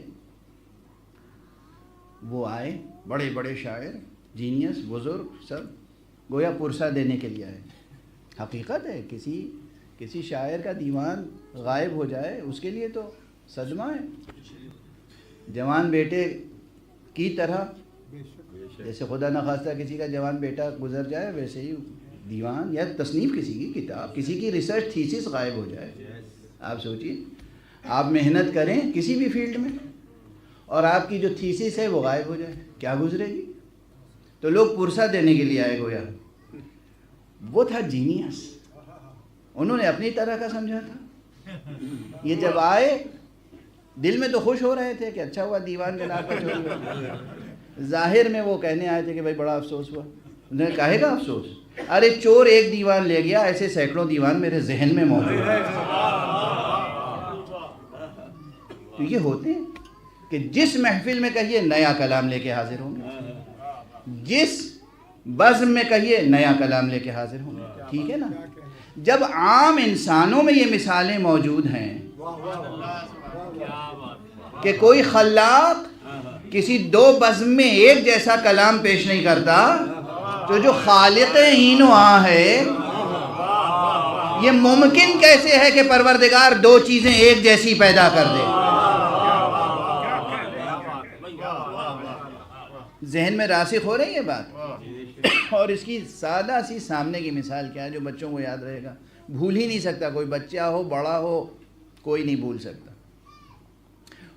وہ آئے، بڑے بڑے شاعر، جینیس، بزرگ، سب گویا پرسہ دینے کے لیے آئے. حقیقت ہے کسی شاعر کا دیوان غائب ہو جائے اس کے لیے تو صدمہ ہے. جوان بیٹے کی طرح، جیسے خدا نخواستہ کسی کا جوان بیٹا گزر جائے، ویسے ہی دیوان یا تصنیف کسی کی کتاب، کسی کی ریسرچ تھیسس غائب ہو جائے. آپ سوچئے، آپ محنت کریں کسی بھی فیلڈ میں اور آپ کی جو تھیسس ہے وہ غائب ہو جائے، کیا گزرے گی؟ تو لوگ پرسہ دینے کے لیے آئے گویا. وہ تھا جینیس، انہوں نے اپنی طرح کا سمجھا تھا. یہ جب آئے دل میں تو خوش ہو رہے تھے کہ اچھا ہوا دیوان جناب کا چوری ہوا. ظاہر میں وہ کہنے آئے تھے کہ بھائی بڑا افسوس ہوا. انہوں نے کہے گا افسوس؟ ارے چور ایک دیوان لے گیا، ایسے سینکڑوں دیوان میرے ذہن میں موجود ہیں. تو یہ ہوتے ہیں کہ جس محفل میں کہیے نیا کلام لے کے حاضر ہوں گے، جس بزم میں کہیے نیا کلام لے کے حاضر ہوں گے. ٹھیک ہے نا؟ جب عام انسانوں میں یہ مثالیں موجود ہیں کہ کوئی خلاق کسی دو بزم میں ایک جیسا کلام پیش نہیں کرتا، تو جو خالق این و آ ہے، یہ ممکن کیسے ہے کہ پروردگار دو چیزیں ایک جیسی پیدا کر دے؟ ذہن میں راسخ ہو رہی ہے بات. اور اس کی سادہ سی سامنے کی مثال کیا ہے جو بچوں کو یاد رہے گا، بھول ہی نہیں سکتا. کوئی بچہ ہو، بڑا ہو، کوئی نہیں بھول سکتا۔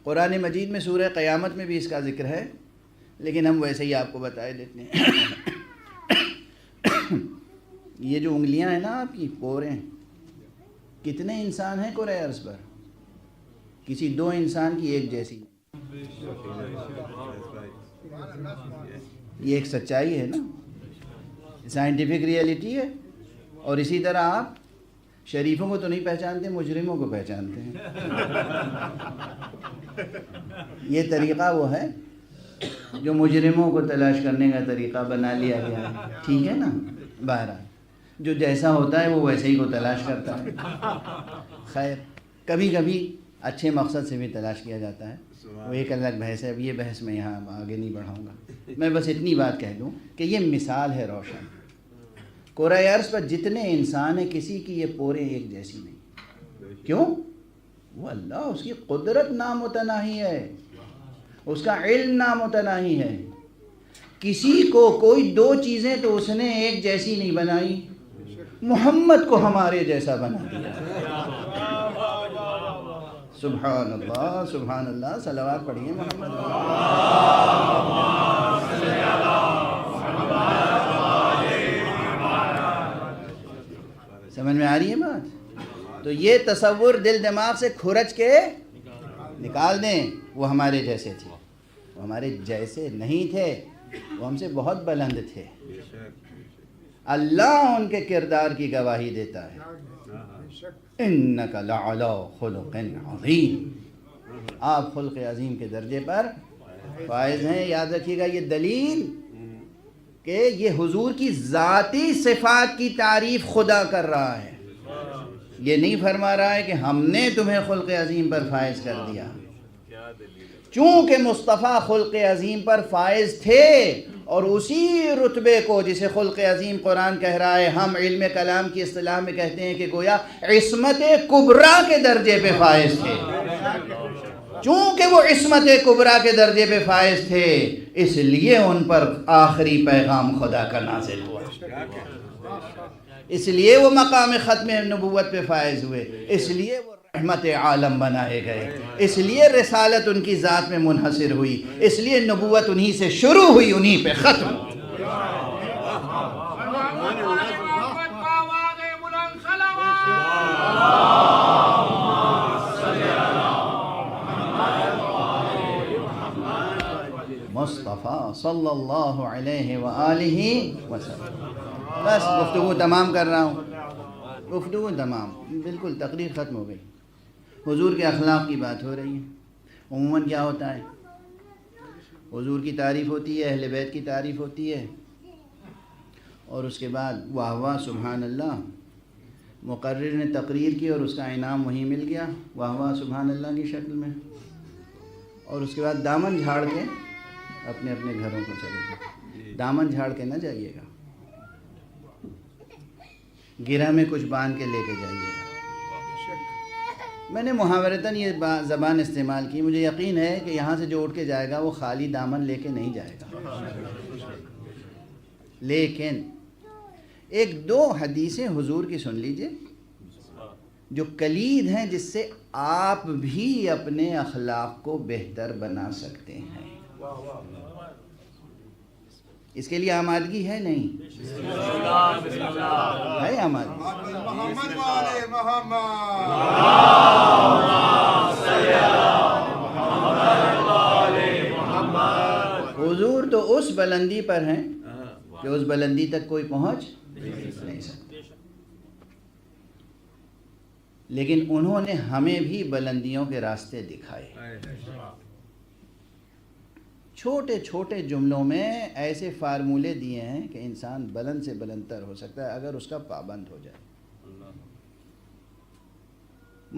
قرآن مجید میں سورہ قیامت میں بھی اس کا ذکر ہے، لیکن ہم ویسے ہی آپ کو بتائے دیتے ہیں۔ یہ جو انگلیاں ہیں نا آپ کی پوریں، کتنے انسان ہیں کرۂ ارض پر؟ کسی دو انسان کی ایک جیسی نہیں۔ یہ ایک سچائی ہے نا، سائنٹیفک ریئلٹی ہے۔ اور اسی طرح آپ شریفوں کو تو نہیں پہچانتے، مجرموں کو پہچانتے ہیں۔ یہ طریقہ وہ ہے جو مجرموں کو تلاش کرنے کا طریقہ بنا لیا گیا ہے، ٹھیک ہے نا؟ بہرحال جو جیسا ہوتا ہے وہ ویسے ہی کو تلاش کرتا ہے۔ خیر، کبھی کبھی اچھے مقصد سے بھی تلاش کیا جاتا ہے، وہ ایک الگ بحث ہے۔ اب یہ بحث میں یہاں آگے نہیں بڑھاؤں گا، میں بس اتنی بات کہہ دوں کہ یہ مثال ہے روشن۔ کرۂ ارض پر جتنے انسان ہیں کسی کی یہ پورے ایک جیسی نہیں۔ کیوں؟ وہ اللہ، اس کی قدرت نامتناہی ہے، اس کا علم نامتناہی ہے۔ کسی کو کوئی دو چیزیں تو اس نے ایک جیسی نہیں بنائی، محمد کو ہمارے جیسا بنا دیا۔ سبحان اللہ، سبحان اللہ، صلوات پڑھیے محمد۔ سمجھ میں آ رہی ہے بات؟ تو یہ تصور دل دماغ سے کھرچ کے نکال دیں۔ وہ ہمارے جیسے تھے، وہ ہمارے جیسے نہیں تھے، وہ ہم سے بہت بلند تھے۔ اللہ ان کے کردار کی گواہی دیتا ہے، اِنَّكَ لَعَلَىٰ خُلُقٍ عَظِيمٍ، آپ خلق عظیم کے درجے پر فائز ہیں۔ یاد رکھیے گا یہ دلیل کہ یہ حضور کی ذاتی صفات کی تعریف خدا کر رہا ہے، یہ نہیں فرما رہا ہے کہ ہم نے تمہیں خلق عظیم پر فائز کر دیا۔ چونکہ مصطفیٰ خلق عظیم پر فائز تھے، اور اسی رتبے کو جسے خلق عظیم قرآن کہہ رہا ہے، ہم علم کلام کی اصطلاح میں کہتے ہیں کہ گویا عصمت کبریٰ کے درجے پہ فائز تھے۔ چونکہ وہ عصمت کبریٰ کے درجے پہ فائز تھے، اس لیے ان پر آخری پیغام خدا کا نازل ہوا، اس لیے وہ مقام ختم نبوت پہ فائز ہوئے، اس لیے وہ رحمت عالم بنائے گئے، اس لیے رسالت ان کی ذات میں منحصر ہوئی، اس لیے نبوت انہی سے شروع ہوئی، انہی پہ ختم ہوئی۔ مصطفیٰ صلی اللہ علیہ وآلہ وسلم۔ بس گفتگو تمام کر رہا ہوں، گفتگو تمام، بالکل تقریر ختم ہو گئی۔ حضور کے اخلاق کی بات ہو رہی ہے۔ عموماً کیا ہوتا ہے، حضور کی تعریف ہوتی ہے، اہل بیت کی تعریف ہوتی ہے، اور اس کے بعد واہ واہ سبحان اللہ، مقرر نے تقریر کی اور اس کا انعام وہیں مل گیا واہ واہ سبحان اللہ کی شکل میں، اور اس کے بعد دامن جھاڑ کے اپنے اپنے گھروں کو چلے گئے۔ دامن جھاڑ کے نہ جائیے گا، گرہ میں کچھ باندھ کے لے کے جائیے گا۔ میں نے محاورتاً یہ زبان استعمال کی، مجھے یقین ہے کہ یہاں سے جو اٹھ کے جائے گا وہ خالی دامن لے کے نہیں جائے گا، لیکن ایک دو حدیثیں حضور کی سن لیجئے جو کلید ہیں، جس سے آپ بھی اپنے اخلاق کو بہتر بنا سکتے ہیں۔ اس کے لیے آمادگی ہے نہیں؟ ہے آمادگی؟ محمد والے محمد، حضور تو اس بلندی پر ہیں کہ اس بلندی تک کوئی پہنچ نہیں سکتا، لیکن انہوں نے ہمیں بھی بلندیوں کے راستے دکھائے۔ چھوٹے چھوٹے جملوں میں ایسے فارمولے دیے ہیں کہ انسان بلند سے بلند تر ہو سکتا ہے اگر اس کا پابند ہو جائے۔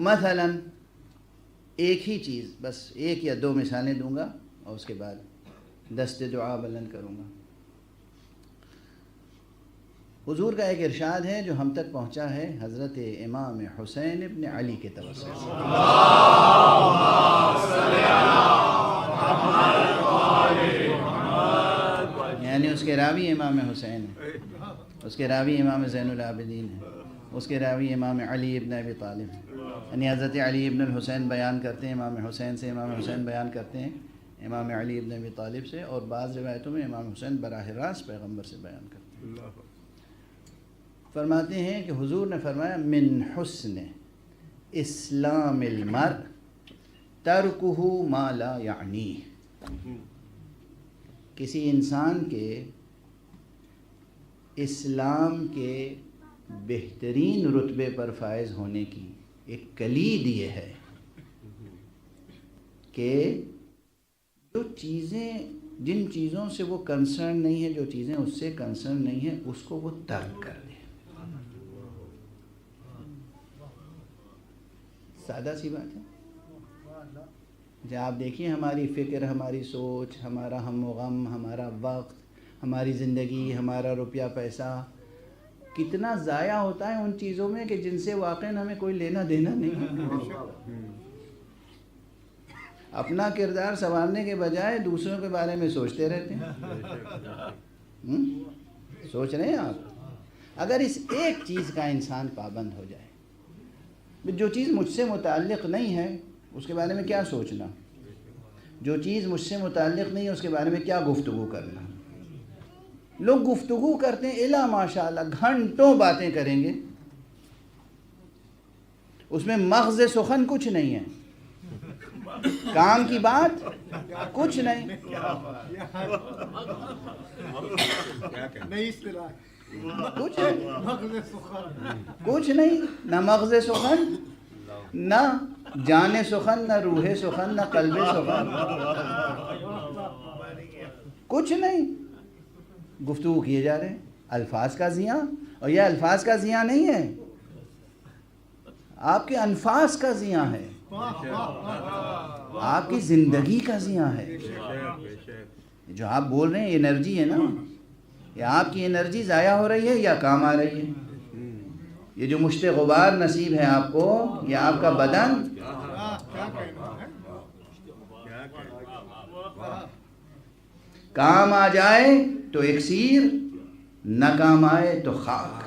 مثلا ایک ہی چیز، بس ایک یا دو مثالیں دوں گا اور اس کے بعد دست دعا بلند کروں گا۔ حضور کا ایک ارشاد ہے جو ہم تک پہنچا ہے حضرت امام حسین ابن علی کے توسط سے، یعنی اس کے راوی امام حسین ہے، اس کے راوی امام زین العابدین ہے، اس کے راوی امام علی ابن ابی طالب ہے۔ یعنی حضرت علی ابن الحسین بیان کرتے ہیں امام حسین سے، امام حسین بیان کرتے ہیں امام علی ابن ابی طالب سے، اور بعض روایتوں میں امام حسین براہ راست پیغمبر سے بیان کرتے ہیں۔ فرماتے ہیں کہ حضور نے فرمایا من حسن اسلام المرء ترکہ ما لا یعنیہ، کسی انسان کے اسلام کے بہترین رتبے پر فائز ہونے کی ایک کلید یہ ہے کہ جو چیزیں، جن چیزوں سے وہ کنسرن نہیں ہے، جو چیزیں اس سے کنسرن نہیں ہے، اس کو وہ ترک کر دے۔ سادہ سی بات ہے۔ جب آپ دیکھیے ہماری فکر، ہماری سوچ، ہمارا ہم و غم، ہمارا وقت، ہماری زندگی، ہمارا روپیہ پیسہ کتنا ضائع ہوتا ہے ان چیزوں میں کہ جن سے واقعاً ہمیں کوئی لینا دینا نہیں ہے۔ اپنا کردار سنوارنے کے بجائے دوسروں کے بارے میں سوچتے رہتے ہیں۔ سوچ رہے ہیں آپ؟ اگر اس ایک چیز کا انسان پابند ہو جائے، جو چیز مجھ سے متعلق نہیں ہے اس کے بارے میں کیا سوچنا، جو چیز مجھ سے متعلق نہیں ہے اس کے بارے میں کیا گفتگو کرنا۔ لوگ گفتگو کرتے ہیں الا ماشاء اللہ، گھنٹوں باتیں کریں گے، اس میں مغز سخن کچھ نہیں ہے، کام کی بات کچھ نہیں۔ کچھ نہیں، نہ مغز سخن، نہ جان سخن، نہ روح سخن، نہ قلب سخن، کچھ نہیں۔ گفتگو کیے جا رہے ہیں، الفاظ کا زیاں، اور یہ الفاظ کا زیاں نہیں ہے، آپ کے انفاس کا زیاں ہے، آپ کی زندگی کا زیاں ہے۔ جو آپ بول رہے ہیں انرجی ہے نا، یا آپ کی انرجی ضائع ہو رہی ہے یا کام آ رہی ہے؟ یہ جو مشت غبار نصیب ہے آپ کو، یہ آپ کا بدن کام آ جائے تو اکسیر، نہ کام آئے تو خاک۔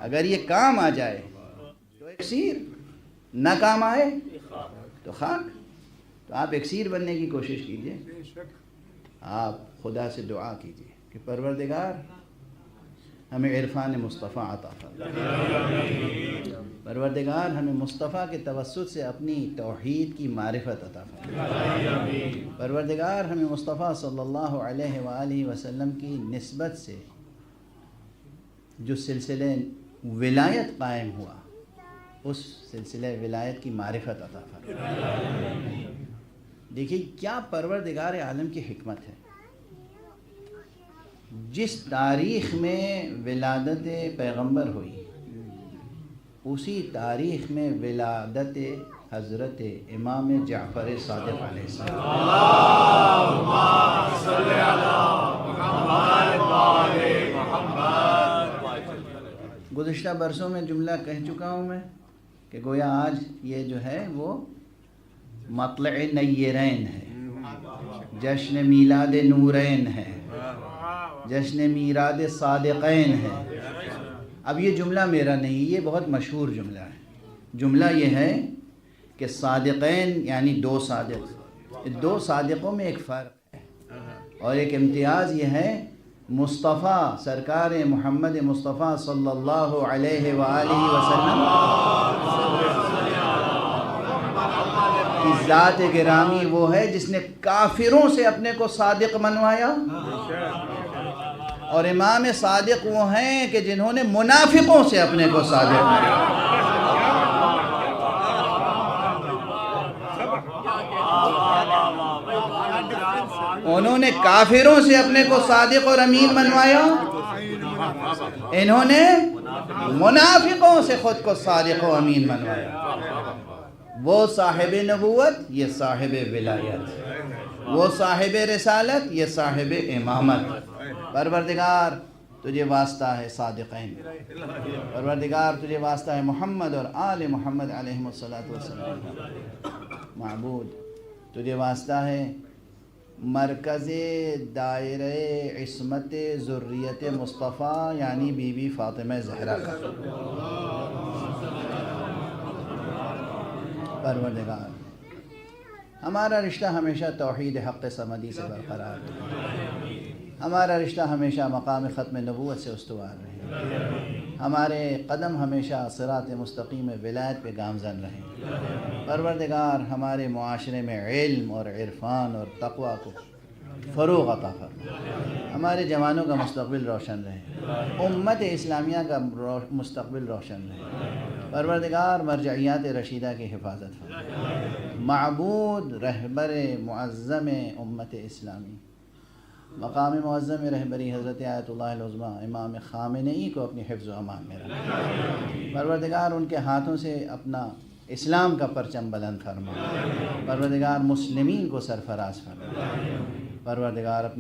اگر یہ کام آ جائے تو اکسیر، نہ کام آئے تو خاک۔ تو آپ اکسیر بننے کی کوشش کیجئے، آپ خدا سے دعا کیجئے کہ پروردگار ہمیں عرفان مصطفیٰ عطا فرما، پروردگار ہمیں مصطفیٰ کے توسط سے اپنی توحید کی معرفت عطا فرما، پروردگار ہمیں مصطفیٰ صلی اللہ علیہ وآلہ وسلم کی نسبت سے جو سلسلہ ولایت قائم ہوا، اس سلسلہ ولایت کی معرفت عطا فرما۔ دیکھیے کیا پروردگار عالم کی حکمت ہے، جس تاریخ میں ولادت پیغمبر ہوئی اسی تاریخ میں ولادت حضرت امام جعفر صادق علیہ السلام۔ گزشتہ برسوں میں جملہ کہہ چکا ہوں میں کہ گویا آج یہ جو ہے وہ مطلع نیرین ہے، جشن میلاد نورین ہے، جشن میلاد صادقین ہے۔ اب یہ جملہ میرا نہیں، یہ بہت مشہور جملہ ہے۔ جملہ یہ ہے کہ صادقین یعنی دو صادق، دو صادقوں میں ایک فرق ہے، اور ایک امتیاز یہ ہے مصطفیٰ سرکار محمد مصطفیٰ صلی اللہ علیہ وآلہ وسلم کی ذات گرامی وہ ہے جس نے کافروں سے اپنے کو صادق منوایا، اور امام صادق وہ ہیں کہ جنہوں نے منافقوں سے اپنے کو صادق منوایا۔ انہوں نے کافروں سے اپنے کو صادق اور امین منوایا، انہوں نے منافقوں سے خود کو صادق و امین منوایا۔ وہ صاحب نبوت، یہ صاحب ولایت، وہ صاحب رسالت، یہ صاحب امامت۔ پروردگار تجھے واسطہ ہے صادقین، پروردگار تجھے واسطہ ہے محمد اور آل محمد علیہ السلام، معبود تجھے واسطہ ہے مرکز دائرہ عصمت ذریت مصطفیٰ یعنی بی بی فاطمہ زہرا کا۔ پروردگار ہمارا رشتہ ہمیشہ توحید حق صمدی سے برقرار رہے، ہمارا رشتہ ہمیشہ مقام ختم نبوت سے استوار رہے، ہمارے قدم ہمیشہ صراط مستقیم ولایت پہ گامزن رہیں۔ پروردگار ہمارے معاشرے میں علم اور عرفان اور تقوی کو فروغ عطا فرما، ہمارے جوانوں کا مستقبل روشن رہے، امت اسلامیہ کا مستقبل روشن رہے۔ پروردگار مرجعیات رشیدہ کی حفاظت فرما، معبود رہبر معظم امت اسلامی مقام معظم رہبری حضرت آیت اللہ العظمیٰ امام خامنئی کو اپنی حفظ و امان میں رکھا۔ پروردگار ان کے ہاتھوں سے اپنا اسلام کا پرچم بلند فرما، پروردگار مسلمین کو سرفراز فرما، پروردگار اپنے